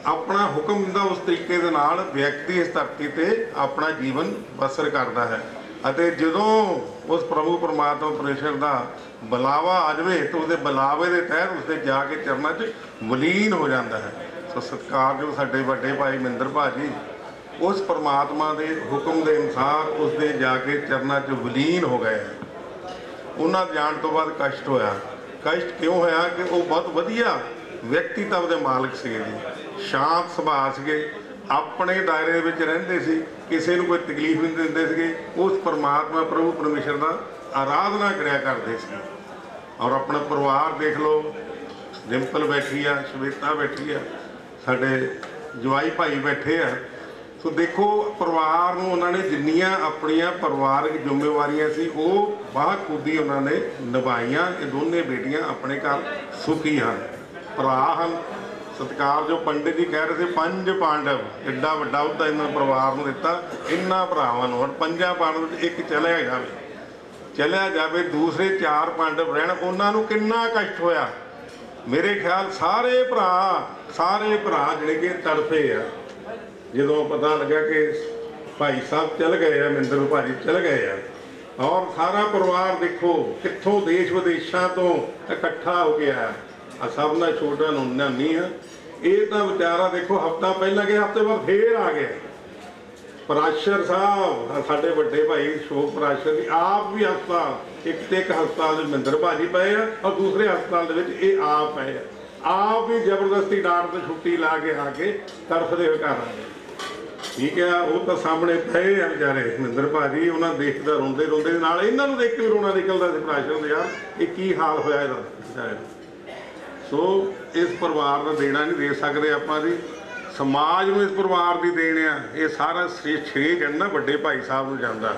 अपना हुक्म दिंदा उस तरीके दे नाल व्यक्ति इस धरती ते अपना जीवन बसर करता है। ਅਤੇ ਜਦੋਂ ਉਸ ਪ੍ਰਭੂ ਪਰਮਾਤਮਾ ਪਰਮੇਸ਼ਰ ਦਾ ਬੁਲਾਵਾ ਆ ਜਾਵੇ ਤਾਂ ਉਹਦੇ ਬੁਲਾਵੇ ਦੇ ਤਹਿਤ ਉਸਦੇ ਜਾ ਕੇ ਚਰਨਾਂ 'ਚ ਵਿਲੀਨ ਹੋ ਜਾਂਦਾ ਹੈ। ਸੋ ਸਤਿਕਾਰਯੋਗ ਸਾਡੇ ਵੱਡੇ ਭਾਈ ਮਹਿੰਦਰ ਭਾਜੀ ਉਸ ਪਰਮਾਤਮਾ ਦੇ ਹੁਕਮ ਦੇ ਅਨੁਸਾਰ ਉਸਦੇ ਜਾ ਕੇ ਚਰਨਾਂ 'ਚ ਵਿਲੀਨ ਹੋ ਗਏ। ਉਹਨਾਂ ਜਾਣ ਤੋਂ ਬਾਅਦ ਕਸ਼ਟ ਹੋਇਆ। ਕਸ਼ਟ ਕਿਉਂ ਹੋਇਆ ਕਿ ਉਹ ਬਹੁਤ ਵਧੀਆ ਵਿਅਕਤੀਤਵ ਦੇ ਮਾਲਕ ਸੀਗੇ ਜੀ, ਸ਼ਾਂਤ ਸੁਭਾਅ ਸੀਗੇ, ਆਪਣੇ ਦਾਇਰੇ ਵਿੱਚ ਰਹਿੰਦੇ ਸੀ, ਕਿਸੇ ਨੂੰ ਕੋਈ ਤਕਲੀਫ ਨਹੀਂ ਦਿੰਦੇ ਸੀਗੇ। ਉਸ ਪਰਮਾਤਮਾ ਪ੍ਰਭੂ ਪਰਮੇਸ਼ਰ ਦਾ ਆਰਾਧਨਾ ਕਰਿਆ ਕਰਦੇ ਸੀ। ਔਰ ਆਪਣਾ ਪਰਿਵਾਰ ਦੇਖ ਲਓ, ਡਿੰਪਲ ਬੈਠੀ ਆ, ਸ਼ਵੇਤਾ ਬੈਠੀ ਆ, ਸਾਡੇ ਜਵਾਈ ਭਾਈ ਬੈਠੇ ਆ। ਸੋ ਦੇਖੋ ਪਰਿਵਾਰ ਨੂੰ ਉਹਨਾਂ ਨੇ ਜਿੰਨੀਆਂ ਆਪਣੀਆਂ ਪਰਿਵਾਰਕ ਜ਼ਿੰਮੇਵਾਰੀਆਂ ਸੀ ਉਹ ਬਾਖੂਬੀ ਉਹਨਾਂ ਨੇ ਨਿਭਾਈਆਂ। ਇਹ ਦੋਨੇ ਬੇਟੀਆਂ ਆਪਣੇ ਘਰ ਸੁਖੀ ਹਨ, ਭਰਾ ਹਨ। ਸਤਿਕਾਰ ਜੋ ਪੰਡਿਤ ਜੀ ਕਹਿ ਰਹੇ ਸੀ 5 ਪਾਂਡਵ, ਐਡਾ ਵੱਡਾ ਉਹਦਾ ਇਹਨਾਂ ਪਰਿਵਾਰ ਨੂੰ ਦਿੱਤਾ, ਇਹਨਾਂ ਭਰਾਵਾਂ ਨੂੰ। ਹੁਣ 5 ਪਾਂਡਵ ਵਿੱਚ ਇੱਕ ਚਲਿਆ ਜਾਵੇ, ਦੂਸਰੇ 4 ਪਾਂਡਵ ਰਹਿਣ, ਉਹਨਾਂ ਨੂੰ ਕਿੰਨਾ ਕਸ਼ਟ ਹੋਇਆ। ਮੇਰੇ ਖਿਆਲ ਸਾਰੇ ਭਰਾ ਜਿਹੜੇ ਕਿ ਤੜਫੇ ਆ ਜਦੋਂ ਪਤਾ ਲੱਗਾ ਕਿ ਭਾਈ ਸਾਹਿਬ ਚਲ ਗਏ ਆ, ਮਹਿੰਦਰ ਭਾਜੀ ਚਲ ਗਏ ਆ। ਔਰ ਸਾਰਾ ਪਰਿਵਾਰ ਦੇਖੋ ਕਿੱਥੋਂ ਦੇਸ਼ ਵਿਦੇਸ਼ਾਂ ਤੋਂ ਇਕੱਠਾ ਹੋ ਗਿਆ। ਸਭ ਨਾਲ ਛੋਟਾ ਨਾਨੀ ਆ। ਇਹ ਤਾਂ ਵਿਚਾਰਾ ਦੇਖੋ ਹਫ਼ਤਾ ਪਹਿਲਾਂ ਗਿਆ, ਹਫ਼ਤੇ ਬਾਅਦ ਫੇਰ ਆ ਗਿਆ। ਪਰਾਸ਼ਰ ਸਾਹਿਬ ਸਾਡੇ ਵੱਡੇ ਭਾਈ ਸ਼ੋਕ ਪਰਾਸ਼ਰ ਜੀ ਆਪ ਵੀ ਹਸਪਤਾਲ, ਇੱਕ ਤੇ ਇੱਕ ਹਸਪਤਾਲ ਦੇ ਮਹਿੰਦਰ ਭਾਜੀ ਪਏ ਆ, ਔਰ ਦੂਸਰੇ ਹਸਪਤਾਲ ਦੇ ਵਿੱਚ ਇਹ ਆਪ ਪਏ ਆ। ਆਪ ਵੀ ਜ਼ਬਰਦਸਤੀ ਡਾਕਟਰ ਤੋਂ ਛੁੱਟੀ ਲਾ ਕੇ ਆ ਕੇ ਤੜਫਦੇ ਹੋਏ ਘਰ ਆ ਗਏ। ठीक है, वो तो सामने पे आ बेचारे मਹਿੰਦਰ भाजी, उन्हें देखता रोंदे रोंदे नाल इन्हां नूं देख के भी रोना निकलदा सी प्राशर दे, यार ये की हाल होया इहदा। सो इस परिवार का देना नहीं दे सकते आपां जी, समाज में इस परिवार की देन आ, ये सारा श्रेय कहना वड्डे भाई साहब नूं जांदा,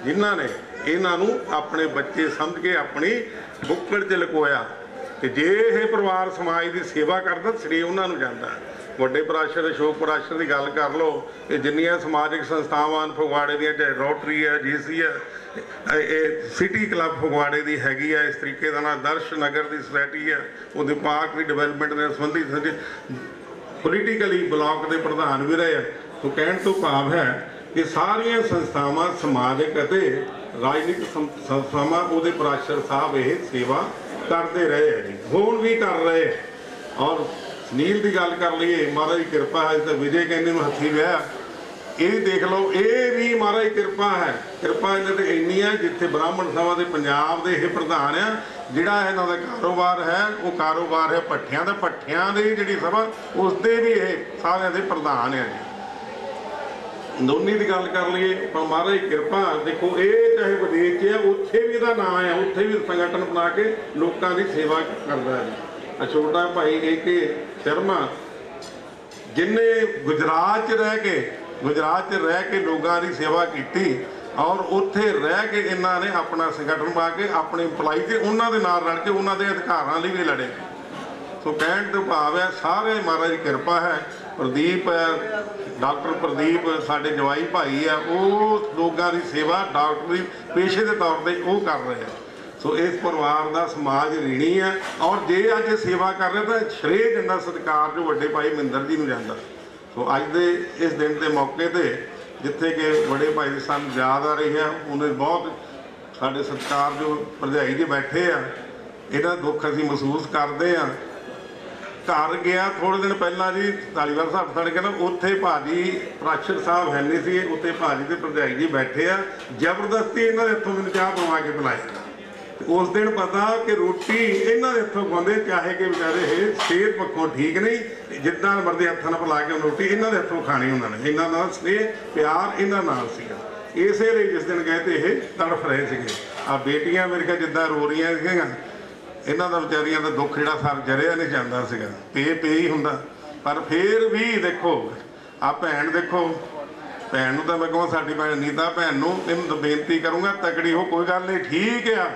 जिन्हां ने इन्हां नूं अपने बच्चे समझ के अपनी बुक्कड़ च लुकोया। ते जे ये परिवार समाज की सेवा करदा, श्रेय उन्हां नूं जांदा। ਵੱਡੇ ਪ੍ਰਾਸ਼ਰ ਅਸ਼ੋਕ ਪ੍ਰਾਸ਼ਰ ਦੀ ਗੱਲ ਕਰ ਲਓ, ਇਹ ਜਿੰਨੀਆਂ ਸਮਾਜਿਕ ਸੰਸਥਾਵਾਂ ਫਗਵਾੜੇ ਦੀਆਂ, ਚਾਹੇ ਰੋਟਰੀ ਹੈ, ਜੀਸੀ ਹੈ, ਇਹ ਸਿਟੀ ਕਲੱਬ ਫਗਵਾੜੇ ਦੀ ਹੈਗੀ ਹੈ, ਇਸ ਤਰੀਕੇ ਦਾ ਨਾਲ ਦਰਸ਼ ਨਗਰ ਦੀ ਸੁਸਾਇਟੀ ਹੈ, ਉਹਦੇ ਪਾਰਕ ਦੀ ਡਿਵੈਲਪਮੈਂਟ ਦੇ ਸੰਬੰਧੀ ਪੋਲੀਟੀਕਲੀ ਬਲਾਕ ਦੇ ਪ੍ਰਧਾਨ ਵੀ ਰਹੇ ਆ। ਸੋ ਕਹਿਣ ਤੋਂ ਭਾਵ ਹੈ ਕਿ ਸਾਰੀਆਂ ਸੰਸਥਾਵਾਂ ਸਮਾਜਿਕ ਅਤੇ ਰਾਜਨੀਤਿਕ ਸੰਸਥਾਵਾਂ ਉਹਦੇ ਪ੍ਰਾਸ਼ਰ ਸਾਹਿਬ ਇਹ ਸੇਵਾ ਕਰਦੇ ਰਹੇ ਹੈ ਜੀ, ਹੁਣ ਵੀ ਕਰ ਰਹੇ। ਔਰ ਸੁਨੀਲ ਦੀ ਗੱਲ ਕਰ ਲਈਏ, ਮਹਾਰਾਜ ਦੀ ਕਿਰਪਾ ਹੈ। ਤਾਂ ਵਿਜੇ ਕਹਿੰਦੇ ਨੂੰ ਹੱਥੀ ਵਿਆਹ, ਇਹ ਦੇਖ ਲਓ, ਇਹ ਵੀ ਮਹਾਰਾਜ ਦੀ ਕਿਰਪਾ ਹੈ। ਕਿਰਪਾ ਇਹਨਾਂ ਤੇ ਇੰਨੀ ਹੈ, ਜਿੱਥੇ ਬ੍ਰਾਹਮਣ ਸਭਾ ਦੇ ਪੰਜਾਬ ਦੇ ਇਹ ਪ੍ਰਧਾਨ ਆ, ਜਿਹੜਾ ਇਹਨਾਂ ਦਾ ਕਾਰੋਬਾਰ ਹੈ ਉਹ ਕਾਰੋਬਾਰ ਹੈ ਭੱਠਿਆਂ ਦਾ, ਭੱਠਿਆਂ ਦੀ ਜਿਹੜੀ ਸਭਾ ਉਸ ਦੇ ਵੀ ਇਹ ਸਾਰਿਆਂ ਦੇ ਪ੍ਰਧਾਨ ਆ ਜੀ। ਦੋਨੀ ਦੀ ਗੱਲ ਕਰ ਲਈਏ, ਪਰ ਮਹਾਰਾਜ ਦੀ ਕਿਰਪਾ ਦੇਖੋ, ਇਹ ਚਾਹੇ ਵਿਦੇਸ਼ 'ਚ ਆ, ਉੱਥੇ ਵੀ ਇਹਦਾ ਨਾਂ ਆ, ਉੱਥੇ ਵੀ ਸੰਗਠਨ ਬਣਾ ਕੇ ਲੋਕਾਂ ਦੀ ਸੇਵਾ ਕਰਦਾ ਹੈ ਜੀ। ਛੋਟਾ ਭਾਈ ਏ.ਕੇ. ਸ਼ਰਮਾ, ਜਿਨ੍ਹੇ ਗੁਜਰਾਤ 'ਚ ਰਹਿ ਕੇ ਲੋਕਾਂ ਦੀ ਸੇਵਾ ਕੀਤੀ, ਔਰ ਉੱਥੇ ਰਹਿ ਕੇ ਇਹਨਾਂ ਨੇ ਆਪਣਾ ਸੰਗਠਨ ਬਣਾ ਕੇ ਆਪਣੇ ਇੰਪਲਾਈ ਤੇ ਉਹਨਾਂ ਦੇ ਨਾਲ ਰਲ ਕੇ ਉਹਨਾਂ ਦੇ ਅਧਿਕਾਰਾਂ ਲਈ ਵੀ ਲੜੇ। ਸੋ ਕਹਿਣ ਤੋਂ ਭਾਵ ਹੈ ਸਾਰੇ ਮਹਾਰਾਜ ਦੀ ਕਿਰਪਾ ਹੈ। ਪ੍ਰਦੀਪ ਹੈ, ਡਾਕਟਰ ਪ੍ਰਦੀਪ ਸਾਡੇ ਜਵਾਈ ਭਾਈ ਆ, ਉਹ ਲੋਕਾਂ ਦੀ ਸੇਵਾ ਡਾਕਟਰੀ ਪੇਸ਼ੇ ਦੇ ਤੌਰ 'ਤੇ ਉਹ ਕਰ ਰਹੇ ਆ। ਸੋ ਇਸ ਪਰਿਵਾਰ ਦਾ ਸਮਾਜ ऋणी है, और जे अज सेवा कर रहे तो श्रेय ਜਾਂਦਾ ਸਤਿਕਾਰ जो ਵੱਡੇ ਭਾਈ ਮਹਿੰਦਰ जी ਨੂੰ ਜਾਂਦਾ। ਸੋ ਅੱਜ ਦੇ ਇਸ ਦਿਨ ਦੇ ਮੌਕੇ ਤੇ ਜਿੱਥੇ ਕਿ ਵੱਡੇ ਭਾਈ ਦੀ ਸਾਨੂੰ ਯਾਦ ਆ ਰਹੀ ਹੈ, ਉਹਨੇ ਬਹੁਤ ਸਾਡੇ ਸਤਿਕਾਰ ਜੋ ਭਰਜਾਈ ਜੀ ਬੈਠੇ ਆ, ਇਹਦਾ ਦੁੱਖ ਅਸੀਂ ਮਹਿਸੂਸ ਕਰਦੇ ਆ। ਘਰ ਗਿਆ ਥੋੜ੍ਹੇ ਦਿਨ ਪਹਿਲਾਂ ਜੀ, ਧਾਲੀਵਾਲ ਸਾਹਿਬ ਸਾਡੇ ਕਹਿੰਦਾ ਉੱਥੇ ਭਾਜੀ ਪ੍ਰਾਸ਼ਰ ਸਾਹਿਬ ਹੈ ਨਹੀਂ ਸੀ, ਉੱਥੇ ਭਾਜੀ ਤੇ ਭਰਜਾਈ ਜੀ ਬੈਠੇ ਆ, ਜ਼ਬਰਦਸਤੀ ਇਹਨਾਂ ਦੇ ਹੱਥੋਂ ਮੈਨੂੰ ਚਾਹ ਪਵਾ ਕੇ ਪਿਲਾਇਆ। उस दिन पता कि रोटी इन्हों के हथों पाते, चाहे कि बेचारे ये सेहत पक्षों ठीक नहीं, जिदा मर्जी हथों नाल पिला के रोटी इन्हों के हथों खानी, उन्होंने इन्हों नाल स्नेह प्यार इन्हों नाल सीगा। इसे लिए जिस दिन गए तो ये तड़फ रहे थे। आ बेटियां मेरे ख्याल जिदा रो रही सीगियां, इन्हों का बेचारियां का दुख जिहड़ा सर जरिया नहीं जाता सीगा, पे ही हुंदा। पर फिर भी देखो आ भैन, देखो भैन नूं तां मैं कहां साडी भैन नीता भैन नूं इहनूं बेनती करूँगा तगड़ी हो, कोई गल नहीं, ठीक है।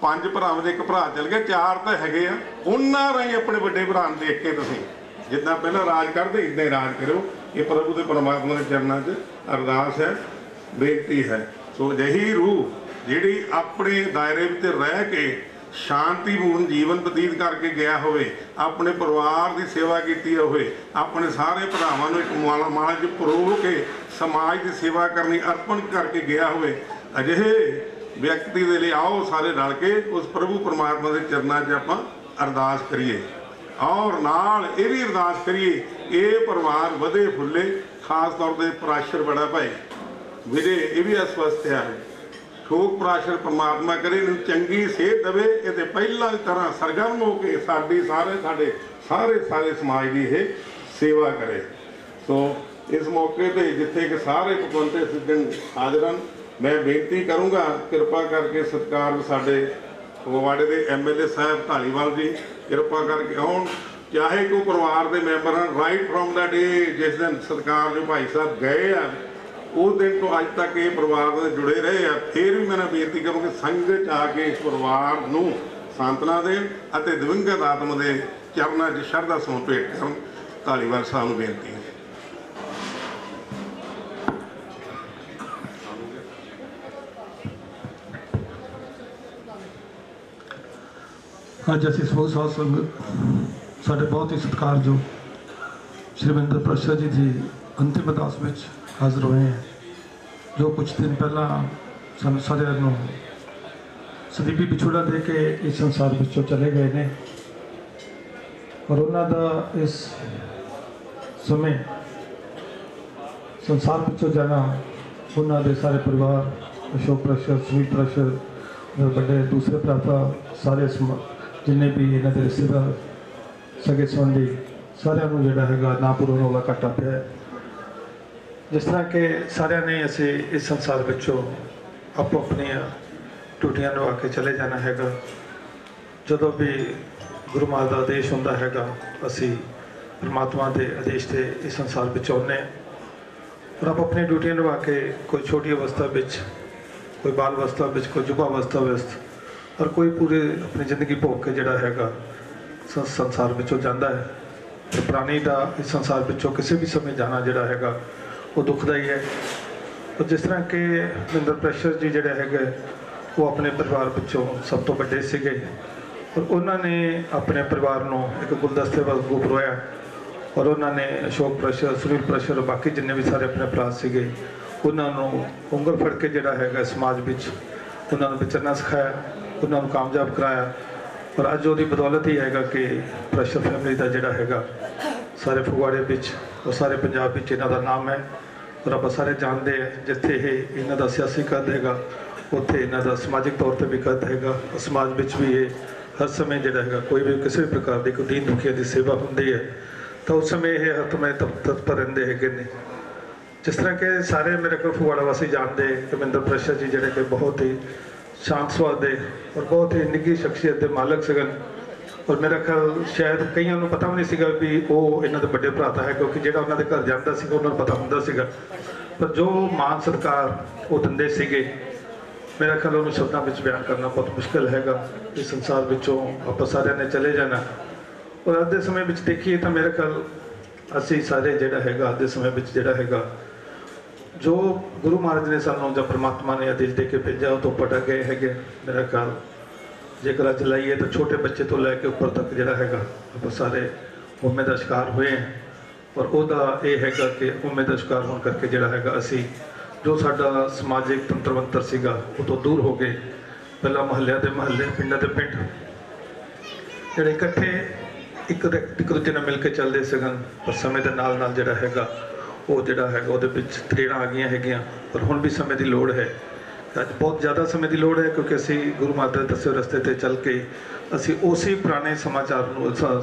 5 ਭਰਾਵਾਂ ਦੇ 1 ਭਰਾ चल गया, 4 ਤਾਂ ਹੈਗੇ ਆ, ਉਹਨਾਂ ਰਾਹੀਂ ਆਪਣੇ ਵੱਡੇ ਭਰਾ ਨੂੰ ਦੇਖ ਕੇ ਤੁਸੀਂ ਜਿੱਦਾਂ ਪਹਿਲਾਂ ਰਾਜ ਕਰਦੇ ਇੱਦਾਂ ਹੀ ਰਾਜ ਕਰੋ। ਇਹ ਪ੍ਰਭੂ ਦੇ ਪਰਮਾਤਮਾ ਦੇ ਚਰਨਾਂ 'ਚ ਅਰਦਾਸ ਹੈ, ਬੇਨਤੀ ਹੈ। ਸੋ ਅਜਿਹੀ ਰੂਹ ਜਿਹੜੀ ਆਪਣੇ ਦਾਇਰੇ ਵਿੱਚ ਰਹਿ ਕੇ ਸ਼ਾਂਤੀਪੂਰਨ ਜੀਵਨ ਬਤੀਤ ਕਰਕੇ ਗਿਆ ਹੋਵੇ, ਆਪਣੇ ਪਰਿਵਾਰ ਦੀ ਸੇਵਾ ਕੀਤੀ ਹੋਵੇ, ਆਪਣੇ ਸਾਰੇ ਭਰਾਵਾਂ ਨੂੰ ਇੱਕ ਮਾਲ 'ਚ ਪਰੋ ਕੇ ਸਮਾਜ ਦੀ ਸੇਵਾ ਕਰਨੀ ਅਰਪਣ ਕਰਕੇ ਗਿਆ ਹੋਵੇ, ਅਜਿਹੇ ਵਿਅਕਤੀ ਦੇ ਲਈ ਆਓ ਸਾਰੇ ਰਲ ਕੇ ਉਸ ਪ੍ਰਭੂ ਪਰਮਾਤਮਾ ਦੇ ਚਰਨਾਂ 'ਚ ਆਪਾਂ ਅਰਦਾਸ ਕਰੀਏ, ਔਰ ਨਾਲ ਇਹ ਵੀ ਅਰਦਾਸ ਕਰੀਏ ਇਹ ਪਰਿਵਾਰ ਵਧੇ ਫੁੱਲੇ। ਖਾਸ ਤੌਰ 'ਤੇ ਪ੍ਰਾਸ਼ਰ ਬੜਾ ਭਾਈ ਵਿਜੇ ਇਹ ਵੀ ਅਸਵਸਥ ਹੈ, ਸ਼ੋਕ ਪ੍ਰਾਸ਼ਰ ਪਰਮਾਤਮਾ ਕਰੇ ਇਹਨੂੰ ਚੰਗੀ ਸਿਹਤ ਦੇਵੇ, ਇਹ ਤੇ ਪਹਿਲਾਂ ਦੀ ਤਰ੍ਹਾਂ ਸਰਗਰਮ ਹੋ ਕੇ ਸਾਡੇ ਸਾਰੇ ਸਮਾਜ ਦੀ ਇਹ ਸੇਵਾ ਕਰੇ। ਸੋ ਇਸ ਮੌਕੇ 'ਤੇ ਜਿੱਥੇ ਕਿ ਸਾਰੇ ਭਗਵੰਤੇ ਸਿੱਧਨ ਹਾਜ਼ਰ ਹਨ, मैं बेनती करूँगा कृपा करके सत्कार साढ़े फगवाड़े के MLA साहब धालीवाल जी कृपा करके आउन, चाहे कोई परिवार के मैंबर हैं, राइट फ्रॉम द डे जिस दिन सत्कार जो भाई साहब गए हैं उस दिन तो अज तक ये परिवार से जुड़े रहे हैं। फिर भी मैं बेनती करूँगी संगत आके इस परिवार को सांत्वना देन और दिवंगत आत्मा के चरणों 'च शरधा सुमन भेंट करन। धालीवाल साहब को बेनती है। अज असी समूह साध संगत साढ़े बहुत ही सत्कारयोग श्री मਹਿੰਦਰ ਪ੍ਰਾਸ਼ਰ जी की अंतिम अरदास में हाजिर होए हैं, जो कुछ दिन पहला सानू सारिਆਂ ਨੂੰ सदीपी विछोड़ा दे के इस संसार विचों चले गए ने, और उन्हों का इस समय संसार विचों जाना उन्होंने दे सारे परिवार अशोक प्राशर, सुनील प्राशर, बड़े दूसरे भ्राता सारे जिन्हें भी इन्हों के रिश्तेदार सगे संबंधी सारिਆਂ ਨੂੰ ਜਿਹੜਾ ਹੈਗਾ ਨਾ ਪੂਰਨ ਹੋਲਾ ਘਾਟਾ ਪਿਆ। ਜਿਸ ਤਰ੍ਹਾਂ ਕਿ ਸਾਰਿਆਂ ਨੇ ਅਸੀਂ ਇਸ ਸੰਸਾਰ ਵਿੱਚੋਂ ਆਪੋ ਆਪਣੀਆਂ ਡਿਊਟੀਆਂ ਨਿਭਾ ਕੇ ਚਲੇ ਜਾਣਾ ਹੈਗਾ। ਜਦੋਂ ਵੀ ਗੁਰੂ ਮਹਾਰਾਜ ਦਾ ਆਦੇਸ਼ ਹੁੰਦਾ ਹੈਗਾ ਅਸੀਂ ਪਰਮਾਤਮਾ ਦੇ ਆਦੇਸ਼ 'ਤੇ ਇਸ ਸੰਸਾਰ ਵਿੱਚ ਆਉਂਦੇ ਹਾਂ ਔਰ ਆਪ ਆਪਣੀ ਡਿਊਟੀਆਂ ਨਿਭਾ ਕੇ ਕੋਈ ਛੋਟੀ ਅਵਸਥਾ ਵਿੱਚ, ਕੋਈ ਬਾਲ ਅਵਸਥਾ ਵਿੱਚ, ਕੋਈ ਯੁਵਾ ਅਵਸਥਾ ਵਿੱਚ ਔਰ ਕੋਈ ਪੂਰੇ ਆਪਣੀ ਜ਼ਿੰਦਗੀ ਭੋਗ ਕੇ ਜਿਹੜਾ ਹੈਗਾ ਸੰਸਾਰ ਵਿੱਚੋਂ ਜਾਂਦਾ ਹੈ। ਤੇ ਪ੍ਰਾਣੀ ਦਾ ਇਸ ਸੰਸਾਰ ਵਿੱਚੋਂ ਕਿਸੇ ਵੀ ਸਮੇਂ ਜਾਣਾ ਜਿਹੜਾ ਹੈਗਾ ਉਹ ਦੁਖਦਾਈ ਹੈ। ਔਰ ਜਿਸ ਤਰ੍ਹਾਂ ਕਿ ਮਹਿੰਦਰ ਪ੍ਰੈਸ਼ਰ ਜੀ ਜਿਹੜੇ ਹੈਗੇ ਉਹ ਆਪਣੇ ਪਰਿਵਾਰ ਵਿੱਚੋਂ ਸਭ ਤੋਂ ਵੱਡੇ ਸੀਗੇ ਔਰ ਉਹਨਾਂ ਨੇ ਆਪਣੇ ਪਰਿਵਾਰ ਨੂੰ ਇੱਕ ਗੁਲਦਸਤੇ ਵਾਂਗੂ ਪਰੋਇਆ ਔਰ ਉਹਨਾਂ ਨੇ ਅਸ਼ੋਕ ਪ੍ਰੈਸ਼ਰ, ਸੁਨੀਲ ਪ੍ਰੈਸ਼ਰ, ਬਾਕੀ ਜਿੰਨੇ ਵੀ ਸਾਰੇ ਆਪਣੇ ਭਰਾ ਸੀਗੇ ਉਹਨਾਂ ਨੂੰ ਉਂਗਲ ਫੜ ਕੇ ਜਿਹੜਾ ਹੈਗਾ ਸਮਾਜ ਵਿੱਚ ਉਹਨਾਂ ਨੂੰ ਵਿਚਰਨਾ ਸਿਖਾਇਆ, ਉਹਨਾਂ ਨੂੰ ਕਾਮਯਾਬ ਕਰਾਇਆ ਔਰ ਅੱਜ ਉਹਦੀ ਬਦੌਲਤ ਹੀ ਹੈਗਾ ਕਿ ਪ੍ਰੈਸ਼ਰ ਫੈਮਿਲੀ ਦਾ ਜਿਹੜਾ ਹੈਗਾ ਸਾਰੇ ਫਗਵਾੜੇ ਵਿੱਚ ਔਰ ਸਾਰੇ ਪੰਜਾਬ ਵਿੱਚ ਇਹਨਾਂ ਦਾ ਨਾਮ ਹੈ। ਔਰ ਆਪਾਂ ਸਾਰੇ ਜਾਣਦੇ ਹਾਂ ਜਿੱਥੇ ਇਹ ਇਹਨਾਂ ਦਾ ਸਿਆਸੀ ਕੱਦ ਹੈਗਾ ਉੱਥੇ ਇਹਨਾਂ ਦਾ ਸਮਾਜਿਕ ਤੌਰ 'ਤੇ ਵੀ ਕੱਦ ਹੈਗਾ। ਸਮਾਜ ਵਿੱਚ ਵੀ ਇਹ ਹਰ ਸਮੇਂ ਜਿਹੜਾ ਹੈਗਾ ਕੋਈ ਵੀ ਕਿਸੇ ਵੀ ਪ੍ਰਕਾਰ ਦੀ ਕੋਈ ਦੀਨ ਦੁਖੀਆਂ ਦੀ ਸੇਵਾ ਹੁੰਦੀ ਹੈ ਤਾਂ ਉਸ ਸਮੇਂ ਇਹ ਹੱਥਮੈ ਤਤਪਰ ਰਹਿੰਦੇ ਹੈਗੇ ਨੇ। ਜਿਸ ਤਰ੍ਹਾਂ ਕਿ ਸਾਰੇ ਮੇਰੇ ਕੋਲ ਫਗਵਾੜਾ ਵਾਸੀ ਜਾਣਦੇ ਕਿ ਮਹਿੰਦਰ ਪ੍ਰੈਸ਼ਰ ਜੀ ਜਿਹੜੇ ਕਿ ਬਹੁਤ ਹੀ ਸ਼ਾਂਤ ਸੁਭਾਅ ਦੇ ਔਰ ਬਹੁਤ ਹੀ ਨਿੱਘੀ ਸ਼ਖਸੀਅਤ ਦੇ ਮਾਲਕ ਸਨ ਔਰ ਮੇਰਾ ਖਿਆਲ ਸ਼ਾਇਦ ਕਈਆਂ ਨੂੰ ਪਤਾ ਵੀ ਨਹੀਂ ਸੀਗਾ ਵੀ ਉਹ ਇਹਨਾਂ ਦੇ ਵੱਡੇ ਭਰਾ ਤਾਂ ਹੈ, ਕਿਉਂਕਿ ਜਿਹੜਾ ਉਹਨਾਂ ਦੇ ਘਰ ਜਾਂਦਾ ਸੀਗਾ ਉਹਨਾਂ ਨੂੰ ਪਤਾ ਹੁੰਦਾ ਸੀਗਾ, ਪਰ ਜੋ ਮਾਨ ਸਤਿਕਾਰ ਉਹ ਦਿੰਦੇ ਸੀਗੇ ਮੇਰਾ ਖਿਆਲ ਉਹਨੂੰ ਸ਼ਬਦਾਂ ਵਿੱਚ ਬਿਆਨ ਕਰਨਾ ਬਹੁਤ ਮੁਸ਼ਕਿਲ ਹੈਗਾ। ਇਸ ਸੰਸਾਰ ਵਿੱਚੋਂ ਆਪਾਂ ਸਾਰਿਆਂ ਨੇ ਚਲੇ ਜਾਣਾ ਔਰ ਅੱਜ ਦੇ ਸਮੇਂ ਵਿੱਚ ਦੇਖੀਏ ਤਾਂ ਮੇਰੇ ਖਿਆਲ ਅਸੀਂ ਸਾਰੇ ਜਿਹੜਾ ਹੈਗਾ ਅੱਜ ਦੇ ਸਮੇਂ ਵਿੱਚ ਜਿਹੜਾ ਹੈਗਾ ਜੋ ਗੁਰੂ ਮਹਾਰਾਜ ਨੇ ਸਾਨੂੰ ਜਾਂ ਪਰਮਾਤਮਾ ਨੇ ਆਦੇਸ਼ ਦੇ ਕੇ ਭੇਜਿਆ ਉਹ ਤੋਂ ਭਟਕ ਗਏ ਹੈਗੇ। ਮੇਰਾ ਖਿਆਲ ਜੇਕਰ ਅੱਜ ਲਾਈਏ ਤਾਂ ਛੋਟੇ ਬੱਚੇ ਤੋਂ ਲੈ ਕੇ ਉੱਪਰ ਤੱਕ ਜਿਹੜਾ ਹੈਗਾ ਆਪਾਂ ਸਾਰੇ ਉਮੇ ਦਾ ਸ਼ਿਕਾਰ ਹੋਏ ਹਾਂ ਔਰ ਉਹਦਾ ਇਹ ਹੈਗਾ ਕਿ ਉਮੇ ਦਾ ਸ਼ਿਕਾਰ ਹੋਣ ਕਰਕੇ ਜਿਹੜਾ ਹੈਗਾ ਅਸੀਂ ਜੋ ਸਾਡਾ ਸਮਾਜਿਕ ਤੰਤਰ ਮੰਤਰ ਸੀਗਾ ਉਹ ਤੋਂ ਦੂਰ ਹੋ ਗਏ। ਪਹਿਲਾਂ ਮੁਹੱਲਿਆਂ ਦੇ ਮੁਹੱਲੇ, ਪਿੰਡਾਂ ਦੇ ਪਿੰਡ ਜਿਹੜੇ ਇਕੱਠੇ ਇੱਕ ਦੂਜੇ ਨਾਲ ਮਿਲ ਕੇ ਚੱਲਦੇ ਸਨ, ਪਰ ਸਮੇਂ ਦੇ ਨਾਲ ਨਾਲ ਜਿਹੜਾ ਹੈਗਾ ਉਹ ਜਿਹੜਾ ਹੈਗਾ ਉਹਦੇ ਵਿੱਚ ਤਰੇੜਾਂ ਆ ਗਈਆਂ ਹੈਗੀਆਂ। ਪਰ ਹੁਣ ਵੀ ਸਮੇਂ ਦੀ ਲੋੜ ਹੈ, ਅੱਜ ਬਹੁਤ ਜ਼ਿਆਦਾ ਸਮੇਂ ਦੀ ਲੋੜ ਹੈ ਕਿਉਂਕਿ ਅਸੀਂ ਗੁਰੂ ਮਹਾਰਾਜ ਦੇ ਦੱਸੇ ਰਸਤੇ 'ਤੇ ਚੱਲ ਕੇ ਅਸੀਂ ਉਸੇ ਪੁਰਾਣੇ ਸਮਾਚਾਰ ਨੂੰ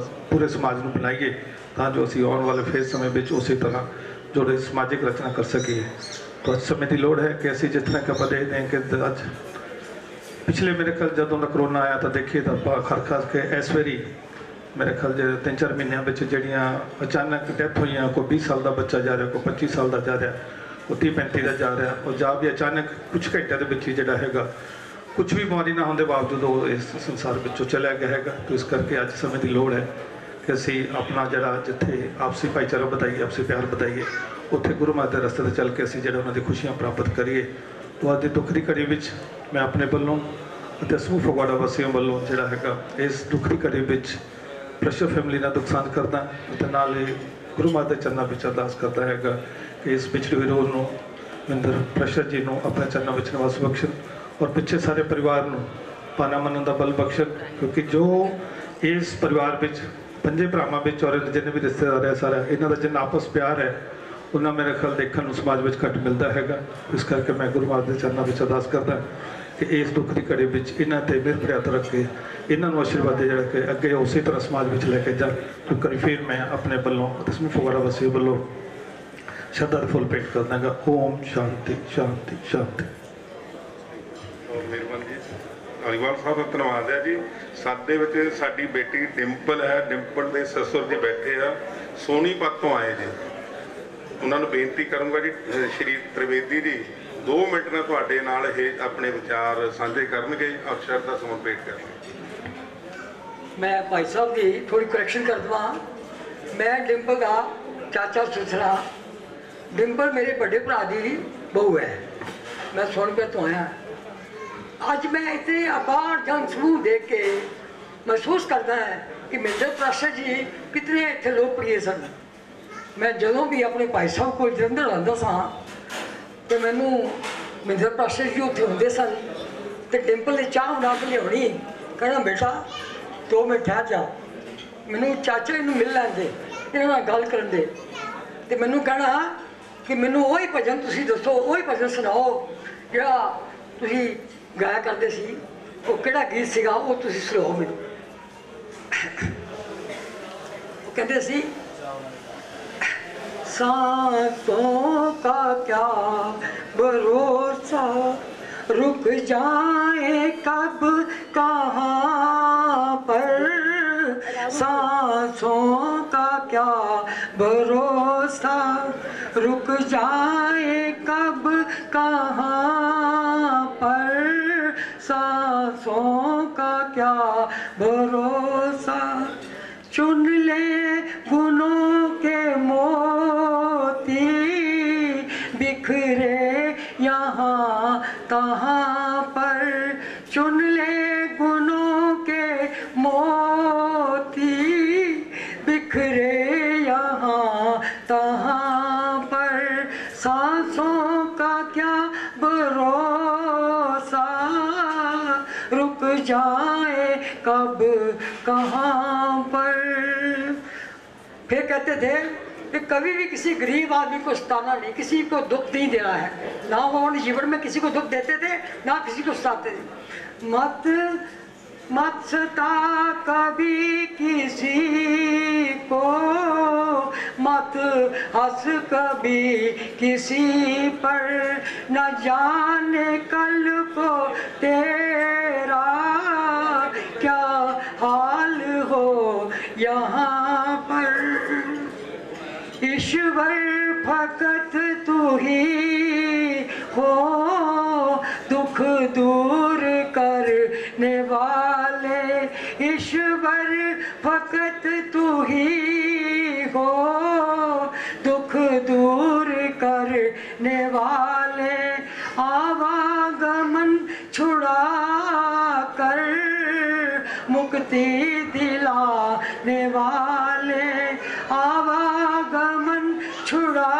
ਪੂਰੇ ਸਮਾਜ ਨੂੰ ਬਣਾਈਏ ਤਾਂ ਜੋ ਅਸੀਂ ਆਉਣ ਵਾਲੇ ਫੇਰ ਸਮੇਂ ਵਿੱਚ ਉਸੇ ਤਰ੍ਹਾਂ ਜੋੜੇ ਸਮਾਜਿਕ ਰਚਨਾ ਕਰ ਸਕੀਏ। ਤਾਂ ਸਮੇਂ ਦੀ ਲੋੜ ਹੈ ਕਿ ਅਸੀਂ ਜਿਸ ਤਰ੍ਹਾਂ ਕਿ ਆਪਾਂ ਦੇਖਦੇ ਹਾਂ ਕਿ ਅੱਜ ਪਿਛਲੇ ਮੇਰੇ ਖਿਆਲ ਜਦੋਂ ਦਾ ਕਰੋਨਾ ਆਇਆ ਤਾਂ ਦੇਖੀਏ ਤਾਂ ਆਪਾਂ ਖਾਸ ਕੇ ਇਸ ਵਾਰੀ ਮੇਰੇ ਖਿਆਲ ਜੇ 3-4 ਮਹੀਨਿਆਂ ਵਿੱਚ ਜਿਹੜੀਆਂ ਅਚਾਨਕ ਡੈਥ ਹੋਈਆਂ, ਕੋਈ 20 ਸਾਲ ਦਾ ਬੱਚਾ ਜਾ ਰਿਹਾ, ਕੋਈ 25 ਸਾਲ ਦਾ ਜਾ ਰਿਹਾ, ਕੋਈ 30-35 ਦਾ ਜਾ ਰਿਹਾ ਔਰ ਜਾ ਵੀ ਅਚਾਨਕ ਕੁਝ ਘੰਟਿਆਂ ਦੇ ਵਿੱਚ ਹੀ ਜਿਹੜਾ ਹੈਗਾ ਕੁਝ ਵੀ ਬਿਮਾਰੀ ਨਾ ਹੋਣ ਦੇ ਬਾਵਜੂਦ ਉਹ ਇਸ ਸੰਸਾਰ ਵਿੱਚੋਂ ਚਲਿਆ ਗਿਆ ਹੈਗਾ। ਤਾਂ ਇਸ ਕਰਕੇ ਅੱਜ ਸਮੇਂ ਦੀ ਲੋੜ ਹੈ ਕਿ ਅਸੀਂ ਆਪਣਾ ਜਿਹੜਾ ਜਿੱਥੇ ਆਪਸੀ ਭਾਈਚਾਰਾ ਵਧਾਈਏ, ਆਪਸੀ ਪਿਆਰ ਵਧਾਈਏ, ਉੱਥੇ ਗੁਰੂ ਮਹਾਰਾਜ ਦੇ ਰਸਤੇ 'ਤੇ ਚੱਲ ਕੇ ਅਸੀਂ ਜਿਹੜਾ ਉਹਨਾਂ ਦੀ ਖੁਸ਼ੀਆਂ ਪ੍ਰਾਪਤ ਕਰੀਏ। ਤਾਂ ਅੱਜ ਦੀ ਦੁੱਖ ਦੀ ਘੜੀ ਵਿੱਚ ਮੈਂ ਆਪਣੇ ਵੱਲੋਂ ਅਤੇ ਸਮੂਹ ਫਗਵਾੜਾ ਵਾਸੀਆਂ ਵੱਲੋਂ ਜਿਹੜਾ ਹੈਗਾ ਇਸ ਦੁੱਖ ਦੀ ਘੜੀ ਵਿੱਚ ਪ੍ਰੈਸ਼ਰ ਫੈਮਿਲੀ ਨਾਲ ਦੁੱਖ ਸਾਂਝ ਕਰਦਾ ਅਤੇ ਨਾਲ ਹੀ ਗੁਰੂ ਮਹਾਰਾਜ ਦੇ ਚਰਨਾਂ ਵਿੱਚ ਅਰਦਾਸ ਕਰਦਾ ਹੈਗਾ ਕਿ ਇਸ ਵਿਛੜੇ ਹੋਏ ਰੋਹ ਨੂੰ ਮਹਿੰਦਰ ਪ੍ਰੈਸ਼ਰ ਜੀ ਨੂੰ ਆਪਣੇ ਚਰਨਾਂ ਵਿੱਚ ਨਿਵਾਸ ਬਖਸ਼ਣ ਔਰ ਪਿੱਛੇ ਸਾਰੇ ਪਰਿਵਾਰ ਨੂੰ ਪਾਣਾ ਮੰਨਣ ਦਾ ਬਲ ਬਖਸ਼ਣ, ਕਿਉਂਕਿ ਜੋ ਇਸ ਪਰਿਵਾਰ ਵਿੱਚ 5 ਭਰਾਵਾਂ ਵਿੱਚ ਔਰ ਜਿੰਨੇ ਵੀ ਰਿਸ਼ਤੇਦਾਰ ਹੈ ਸਾਰਾ ਇਹਨਾਂ ਦਾ ਜਿੰਨਾ ਆਪਸ ਪਿਆਰ ਹੈ ਉਹਨਾਂ ਮੇਰੇ ਖਿਆਲ ਦੇਖਣ ਨੂੰ ਸਮਾਜ ਵਿੱਚ ਘੱਟ ਮਿਲਦਾ ਹੈਗਾ। ਇਸ ਕਰਕੇ ਮੈਂ ਗੁਰੂ ਮਹਾਰਾਜ ਦੇ ਚਰਨਾਂ ਵਿੱਚ ਅਰਦਾਸ ਕਰਦਾ ਕਿ ਇਸ ਦੁੱਖ ਦੀ ਘੜੀ ਵਿੱਚ ਇਹਨਾਂ ਤੇ ਮਿਹਰ ਭਰਿਆ ਹੱਥ ਰੱਖ ਕੇ ਇਹਨਾਂ ਨੂੰ ਆਸ਼ੀਰਵਾਦ ਦੇ ਜਿਹੜਾ ਕਿ ਅੱਗੇ ਉਸੇ ਤਰ੍ਹਾਂ ਸਮਾਜ ਵਿੱਚ ਲੈ ਕੇ ਜਾਣ। ਤਾਂ ਕਰੀ ਫਿਰ ਮੈਂ ਆਪਣੇ ਵੱਲੋਂ ਅਤੇ ਸਮੂਹ ਫਗਵਾੜਾ ਵਾਸੀਆਂ ਵੱਲੋਂ ਸ਼ਰਧਾ ਦੇ ਫੁੱਲ ਭੇਟ ਕਰ ਦਾਂਗਾ। ਓਮ ਸ਼ਾਂਤੀ ਸ਼ਾਂਤੀ ਸ਼ਾਂਤੀ। ਮਿਹਰਬਾਨੀ ਜੀ, ਧਾਲੀਵਾਲ ਸਾਹਿਬ ਦਾ ਧੰਨਵਾਦ ਹੈ ਜੀ। ਸਾਡੇ ਵਿੱਚ ਸਾਡੀ ਬੇਟੀ ਡਿੰਪਲ ਹੈ, ਡਿੰਪਲ ਦੇ ਸਸੁਰ ਜੀ ਬੈਠੇ ਆ, ਸੋਨੀਪਤ ਤੋਂ ਆਏ ਜੀ। ਉਹਨਾਂ ਨੂੰ ਬੇਨਤੀ ਕਰੂੰਗਾ ਜੀ ਸ਼੍ਰੀ ਤ੍ਰਿਵੇਦੀ ਜੀ 2 ਮਿੰਟ ਨਾਲ ਤੁਹਾਡੇ ਨਾਲ ਇਹ ਆਪਣੇ ਵਿਚਾਰ ਸਾਂਝੇ ਕਰਨਗੇ ਔਰ ਸ਼ਰਧਾ ਸੁਮਨ ਭੇਟ ਕਰਨਗੇ। ਮੈਂ ਭਾਈ ਸਾਹਿਬ ਦੀ ਥੋੜੀ ਕਰੈਕਸ਼ਨ ਕਰ ਦਵਾਂ। ਮੈਂ ਡਿੰਪਲ ਦਾ ਚਾਚਾ ਸੁਸਰਾ। ਡਿੰਪਲ ਮੇਰੇ ਵੱਡੇ ਭਰਾ ਦੀ ਬਹੂ ਹੈ। ਮੈਂ ਸੋਨੀਪਤ ਤੋਂ ਆਇਆ। ਅੱਜ ਮੈਂ ਇੱਥੇ ਆਬਾਦ ਜਨ ਸਮੂਹ ਦੇਖ ਕੇ ਮਹਿਸੂਸ ਕਰਦਾ ਹੈ ਕਿ ਮਹਿੰਦਰ ਪ੍ਰੈਸ਼ਰ ਜੀ ਕਿਤਨੇ ਇੱਥੇ ਲੋਕਪ੍ਰਿਯ ਸਨ। ਮੈਂ ਜਦੋਂ ਵੀ ਆਪਣੇ ਭਾਈ ਸਾਹਿਬ ਕੋਲ ਜਲੰਧਰ ਆਉਂਦਾ ਸਾਂ ਤੇ ਮੈਨੂੰ ਮਹਿੰਦਰ ਪ੍ਰੈਸ਼ਰ ਜੀ ਉੱਥੇ ਹੁੰਦੇ ਸਨ ਤੇ ਡਿੰਪਲ ਨੇ ਚਾਹ ਬਣਾ ਕੇ ਲਿਆਉਣੀ, ਕਹਿਣਾ ਬੇਟਾ 2 ਮਿੰਟ ਠਹਿਰ ਜਾ, ਮੈਨੂੰ ਚਾਚਾ ਜੀ ਨੂੰ ਮਿਲ ਲੈਣ ਦੇ, ਇਹਨਾਂ ਨਾਲ ਗੱਲ ਕਰਨ ਦੇ। ਤੇ ਮੈਨੂੰ ਕਹਿਣਾ ਕਿ ਮੈਨੂੰ ਉਹੀ ਭਜਨ ਤੁਸੀਂ ਦੱਸੋ, ਉਹੀ ਭਜਨ ਸੁਣਾਓ ਜਿਹੜਾ ਤੁਸੀਂ ਗਾਇਆ ਕਰਦੇ ਸੀ, ਉਹ ਕਿਹੜਾ ਗੀਤ ਸੀਗਾ ਉਹ ਤੁਸੀਂ ਸੁਣਾਓ ਮੈਨੂੰ। ਉਹ ਕਹਿੰਦੇ ਸੀ सांसों का क्या भरोसा, रुक जाए कब कहाँ पर, सांसों का क्या भरोसा, रुक जाए कब कहाँ पर, सांसों का क्या भरोसा। चुन ले गुनों के मोती, बिखरे यहाँ तहाँ पर, चुन ले गुनों के मोती, बिखरे यहाँ तहाँ पर, सांसों का क्या भरोसा, रुक जाए कब कहाँ पर। फिर कहते थे कि कभी भी किसी गरीब आदमी को सताना नहीं, किसी को दुख नहीं देना है। ना वो अपने जीवन में किसी को दुख देते थे, ना किसी को सताते थे। मत सता कभी किसी को, मत हंस कभी किसी पर, न जाने कल को तेरा क्या हाल हो यहाँ पर। ईश्वर फकत तू ही हो, दुख दूर करने वाले, ईश्वर फकत तू ही हो, दुख दूर करने वाले, आवागमन छुड़ा कर मुक्ति दिलाने वाले, आवागमन छुड़ा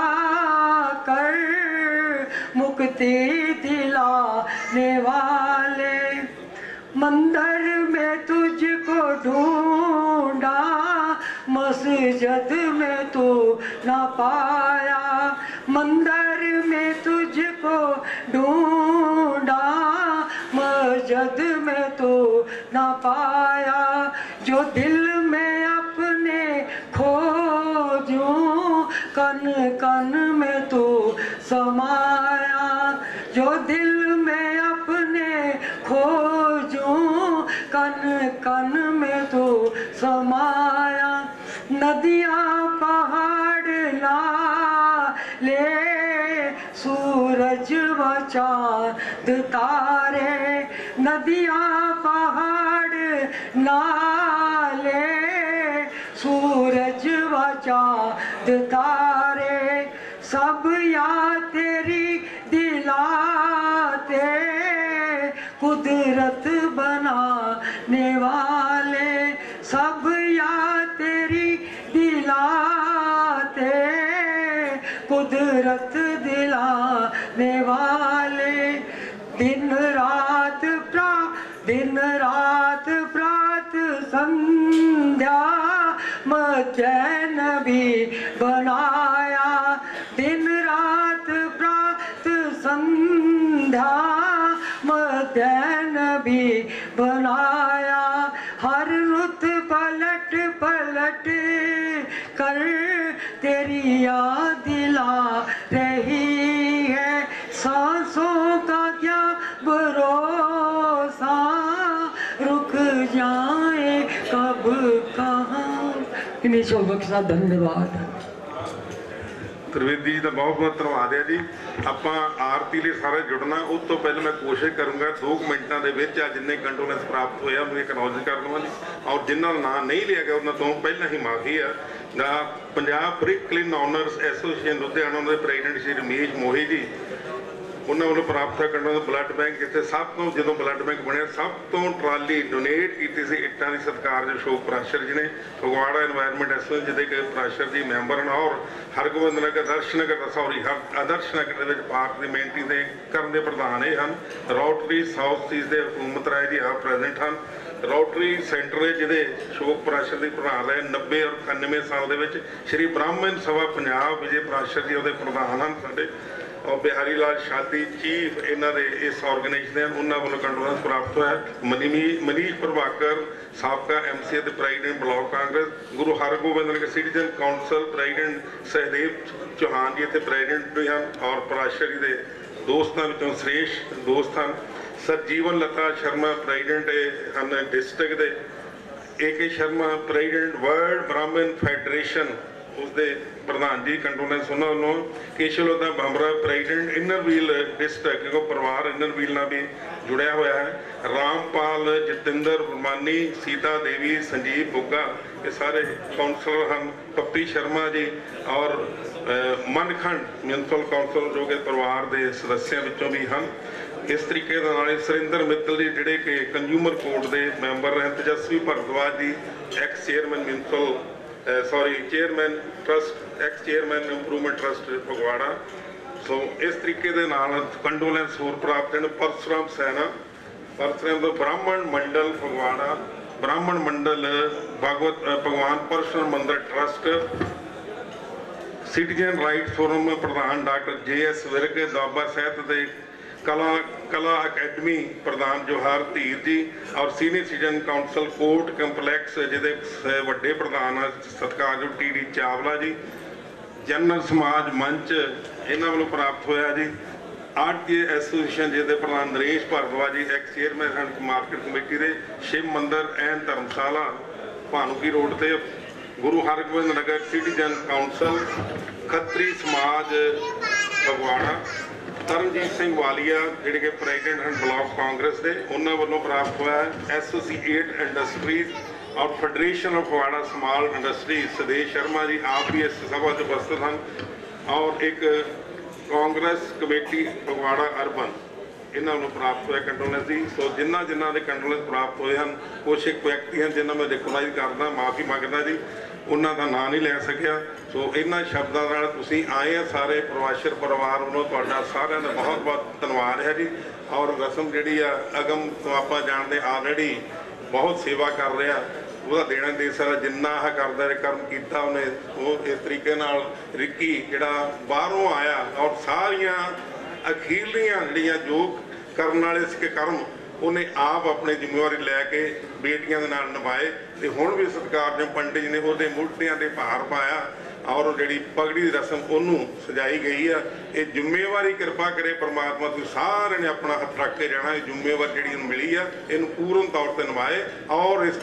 कर मुक्ति दिलाने वाले। मंदिर में तुझको ढूंढा, मस्जिद में तू ना पाया, मंदिर में तुझको ढूंढा, मस्जिद में तू ना पाया। जो दिल में अपने खोजूं, कन कन में तू समाया, जो दिल में अपने खोजूं, कन कन में तू समाया। नदियाँ पहाड़ ला ले, सूरज व चाँद तारे, नदियाँ पहाड़ नाले, सूरज व चाँद तारे, सब याद तेरी दिलाते, कुदरत बनाने वाले, सब याद तेरी दिलाते, कुदरत दिलाने वाले। दिन रात प्रात संध्या, मचैन भी बनाया, दिन रात प्रात संध्या, मचैन भी बनाया। हर रुत पलट पलट कर तेरी याद दिला रही है, सांसों का क्या भरोसा, रुक जाए कब कहाँ। इन्हीं शब्दों के साथ धन्यवाद। त्रिवेदी जी का बहुत बहुत धन्यवाद है जी। ਆਪਾਂ ਆਰਤੀ ਲਈ ਸਾਰੇ ਜੁੜਨਾ। ਉਸ ਤੋਂ ਪਹਿਲਾਂ ਮੈਂ ਕੋਸ਼ਿਸ਼ ਕਰੂੰਗਾ 2 ਮਿੰਟਾਂ ਦੇ ਵਿੱਚ ਆ ਜਿੰਨੇ ਕੰਡੋਲੈਂਸ ਪ੍ਰਾਪਤ ਹੋਇਆ ਉਹਨੂੰ ਐਕਨੋਲਜ ਕਰ ਲਵਾਂ ਜੀ। ਔਰ ਜਿਨ੍ਹਾਂ ਦਾ ਨਾਂ ਨਹੀਂ ਲਿਆ ਗਿਆ ਉਹਨਾਂ ਤੋਂ ਪਹਿਲਾਂ ਹੀ ਮਾਫੀ ਆ। The Punjab brick kiln owners association Ludhiana ਦੇ ਪ੍ਰੈਜ਼ੀਡੈਂਟ ਸ਼੍ਰੀ ਰਮੇਸ਼ ਮੋਹੀ ਜੀ, ਉਹਨਾਂ ਵੱਲੋਂ ਪ੍ਰਾਪਤ ਹੈ ਕੰਡੋਲੈਂਸ ਬਲੱਡ ਬੈਂਕ, ਜਿੱਥੇ ਸਭ ਤੋਂ ਜਦੋਂ ਬਲੱਡ ਬੈਂਕ ਬਣਿਆ ਸਭ ਤੋਂ ਟਰਾਲੀ ਡੋਨੇਟ ਕੀਤੀ ਸੀ ਇੱਟਾਂ ਦੀ ਸਤਿਕਾਰਯੋਗ ਅਸ਼ੋਕ ਪ੍ਰਾਸ਼ਰ ਜੀ ਨੇ। ਫਗਵਾੜਾ ਇਨਵਾਇਰਨਮੈਂਟ ਐਸੋਸੀਏਸ਼ਨ ਜਿਹਦੇ ਕਿ ਪ੍ਰਾਸ਼ਰ ਜੀ ਮੈਂਬਰ ਹਨ। ਔਰ ਹਰਗੋਬਿੰਦ ਨਗਰ ਆਦਰਸ਼ ਨਗਰ ਦੇ ਵਿੱਚ ਪਾਰਕ ਦੀ ਮੇਨਟੇਨ ਦੇ ਕਰਨ ਦੇ ਪ੍ਰਧਾਨ ਇਹ ਹਨ। ਰੋਟਰੀ ਸਾਊਥ ਈਸਟ ਦੇ ਹਕੂਮਤ ਰਾਏ ਜੀ ਆਪ ਪ੍ਰੈਜ਼ੀਡੈਂਟ ਹਨ। ਰੋਟਰੀ ਸੈਂਟਰ ਹੈ ਜਿਹਦੇ ਅਸ਼ੋਕ ਪ੍ਰਾਸ਼ਰ ਦੀ ਪ੍ਰਧਾਨ ਰਹੇ 90 ਔਰ 91 ਸਾਲ ਦੇ ਵਿੱਚ। ਸ਼੍ਰੀ ਬ੍ਰਾਹਮਣ ਸਭਾ ਪੰਜਾਬ ਵਿਜੇ ਪ੍ਰਾਸ਼ਰ ਜੀ ਉਹਦੇ ਪ੍ਰਧਾਨ ਹਨ ਸਾਡੇ। और बिहारी लाल शादी चीफ इन्हों के इस ऑर्गेनाइजेशन उन्होंने वालों कंडोलेंस प्राप्त होया। मनीष प्रभाकर साबका MC ते president block Congress, Guru Hargobind Nagar citizen council president Sahdev Chauhan ji इतने प्रेजिडेंट भी हैं और पराशर जी के दोस्तों विचों श्रेष्ठ दोस्त हैं। सरजीवन लता शर्मा प्रेजिडेंट हैं डिस्ट्रिक्ट के, AK शर्मा प्रेजिडेंट वर्ल्ड ब्राह्मण फैडरेशन उसके प्रधान जी कंडोलेंस उन्होंने वालों। केशवलता Bambra president inner wheel district क्योंकि परिवार इनर व्हील नाल भी जुड़िया हुआ है। रामपाल जतिंदर वर्मानी, सीता देवी, संजीव बुग्गा ये सारे काउंसलर हैं। पप्पी शर्मा जी और मनखंड म्यूनसिपल काउंसिल जो कि परिवार के सदस्यों विचों भी हैं। इस तरीके सुरिंदर मित्तल जी जिहड़े कि कंज्यूमर कोर्ट के मैंबर हैं। Tejasvi Bhardwaj ji ex chairman municipal chairman trust ex chairman improvement trust Phagwara. So इस तरीके के नाल कंडोलेंस होर प्राप्त हैं। परशुराम सैना परशुराम तो ब्राह्मण मंडल फगवाड़ा, ब्राह्मण मंडल भगवान परशुराम मंदिर ट्रस्ट, सिटीजन राइट फोरम प्रधान डॉक्टर JS विर्क, दुआबा साहिब के कला अकैडमी प्रधान जोहार धीर जी और senior citizen council court complex जिहदे वड्डे प्रधान सत्कारयोग TD चावला जी। जनरल समाज मंच इन्होंने वालों प्राप्त होया जी। आरटीए एसोसीएशन जिहदे प्रधान नरेश भारद्वाज जी एक्स चेयरमैन हैं मार्केट कमेटी के। शिव मंदिर एन धर्मशाला भानुकी रोड से, गुरु हरगोबिंद नगर सिटीजन काउंसिल, खत्री समाज फगवाड़ा, तरनजीत सिंह वालिया जिहड़े कि प्रेजिडेंट हैं ब्लॉक कांग्रेस के उन्होंने वालों प्राप्त हुआ है। एसोसीएट इंडस्ट्रीज और federation of Phagwara small industries Sudesh Sharma ji आप भी इस सभा से उपस्थित हैं। और एक कांग्रेस कमेटी फगवाड़ा अर्बन इन्हों को प्राप्त हुआ कंडोलेंस जी। सो जिन्होंने के कंडोलेंस प्राप्त हुए हैं कुछ एक व्यक्ति हैं जिन्होंने मैं रिकॉगनाइज करदा, माफ़ी मंगदा जी, उन्हों का नाम नहीं लै सकिया। सो इन्होंने शब्दों नाल तुसीं आए हैं सारे प्रवासर परिवार वालों तुहाडा सारिਆਂ ਦਾ बहुत बहुत धन्यवाद है जी। और रस्म जिहड़ी आ अगम तो आप जानते ऑलरेडी बहुत सेवा कर रहा ਉਹਦਾ देना दे सारा जिन्ना करदा कर्म किया उन्हें वो इस तरीके नाल रिक्की जिहड़ा बाहरों आया और सारिया अखीरलियां जिहड़ियां जो करन वाले सी कर्म उन्हें आप अपनी जिम्मेवारी लैके बेटियां दे नाल निभाए। तो हुण भी सत्कारयोग पंडित जी ने वो मोढियां ते भार पाया और जी पगड़ी की रस्म उन्होंने सजाई गई है। ये जिम्मेवारी कृपा करे परमात्मा तुम सारे ने अपना हथ रख के जाना। ये जिम्मेवारी जी मिली है इन पूर्ण तौर पर निभाए और इस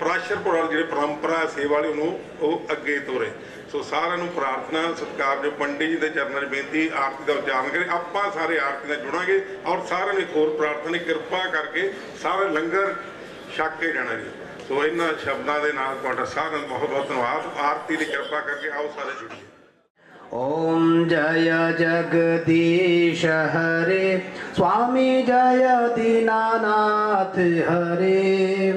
पराशरपुर जी परंपरा सेवा वाली उन्होंने अगे तोरे। सो सारे प्रार्थना सत्कारयोग पंडित जी के चरणों में बेनती आरती का उच्चारण करें। आप सारे आरती में जुड़ांगे और सारे ने होर प्रार्थना कृपा करके सारे लंगर छक के जाना जी। सो इन्होंने शब्दों के नाल तुहाडा सारा बहुत बहुत धन्यवाद। आरती की कृपा करके आओ सारे जुड़िए। ओम जय जगदीश हरे स्वामी जय दीनानाथ हरे।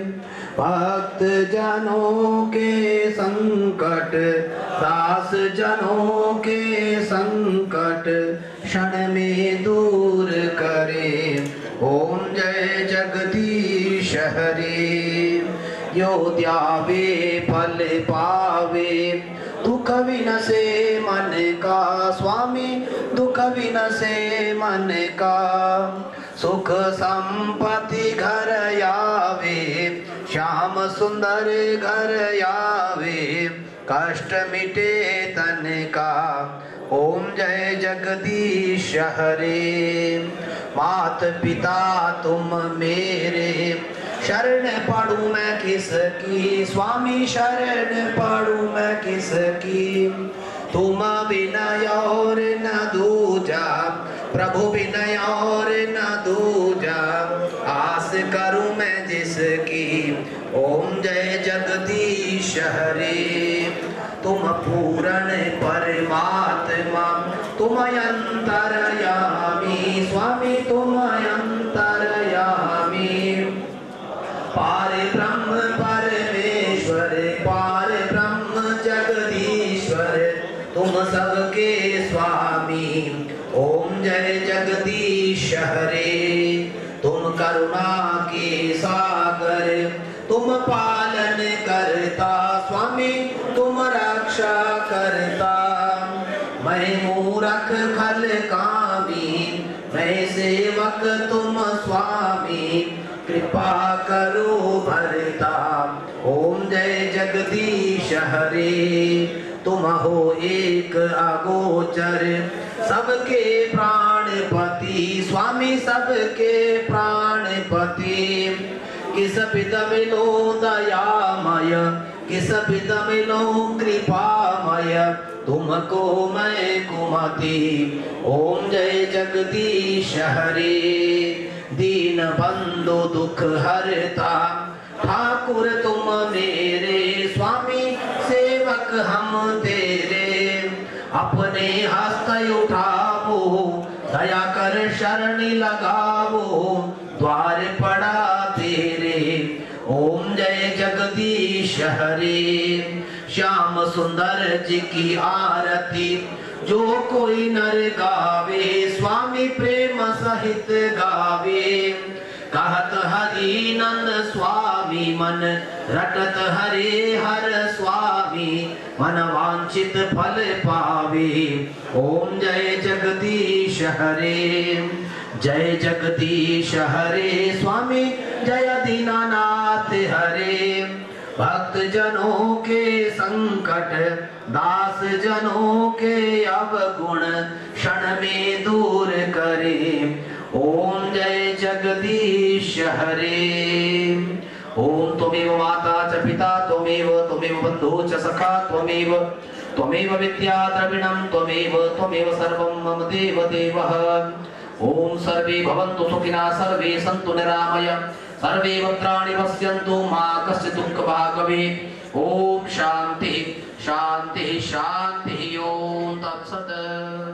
भक्त जनों के संकट दास जनों के संकट क्षण में दूर करे। ओम जय जगदीश हरे। यो ध्यावे फल पावे दुख विनसे मन का स्वामी दुख विनसे मन का। सुख संपत्ति घर आवे श्याम सुंदर घर आवे कष्ट मिटे तन का। ओम जय जगदीश हरे। मात पिता तुम मेरे शरण पढ़ूं मैं किसकी स्वामी शरण पढ़ूं मैं किसकी। तुम विनय और न दूजा प्रभु विनय और न दूजा आस करूं मैं जिसकी। ओम जय जगदीश हरे। तुम पूर्ण परमात्मा तुम अंतरयामी स्वामी तुम अंतरयामी। पार ब्रह्म परमेश्वर पार ब्रह्म जगदीश्वर तुम सबके स्वामी। ओम जय जगदीश हरे। तुम करुणा के सागर तुम पालन करता स्वामी तुम रक्षा करता। मैं मूरख कृपा करो भरता। ओम जय जगदीश हरे, तुम हो एक अगोचर, सबके प्राणपति स्वामी सबके प्राणपति। किस विध मिलो दयामय, किस विध मिलो कृपामय, तुमको मैं कुमति। ओम जय जगदीश हरे, दीन बंधु दुख हरता, ठाकुर तुम मेरे, स्वामी सेवक हम तेरे। अपने हस्त उठावो, दया कर शरण लगावो, द्वार पड़ा तेरे। ओम जय जगदीश हरे, श्याम सुंदर जी की आरती जो कोई नर गावे, स्वामी प्रेम सहित गावे। कहत हरि नंद स्वामी, मन रटत हरे हर स्वामी, मन वांछित फल पावे। ओम जय जगदीश हरे, जय जगदीश हरे, स्वामी जय दीनानाथ हरे। भक्त जनों के संकट, दास जनों के अवगुण, क्षण में दूर करे। ओम जय जगदीश हरे। ओम त्वमेव माता च पिता त्वमेव, त्वमेव बन्धु च सखा त्वमेव, त्वमेव विद्या द्रविणं त्वमेव, त्वमेव सर्वं मम देव देवः। ओम सर्वे भवन्तु सुखिनः, सर्वे सन्तु निरामया, सर्वे भद्राणि पश्यन्तु, मा कश्चित् दुःखभाग् भवेत्। ओम शांति शांति शांति। ओम तत्सत्।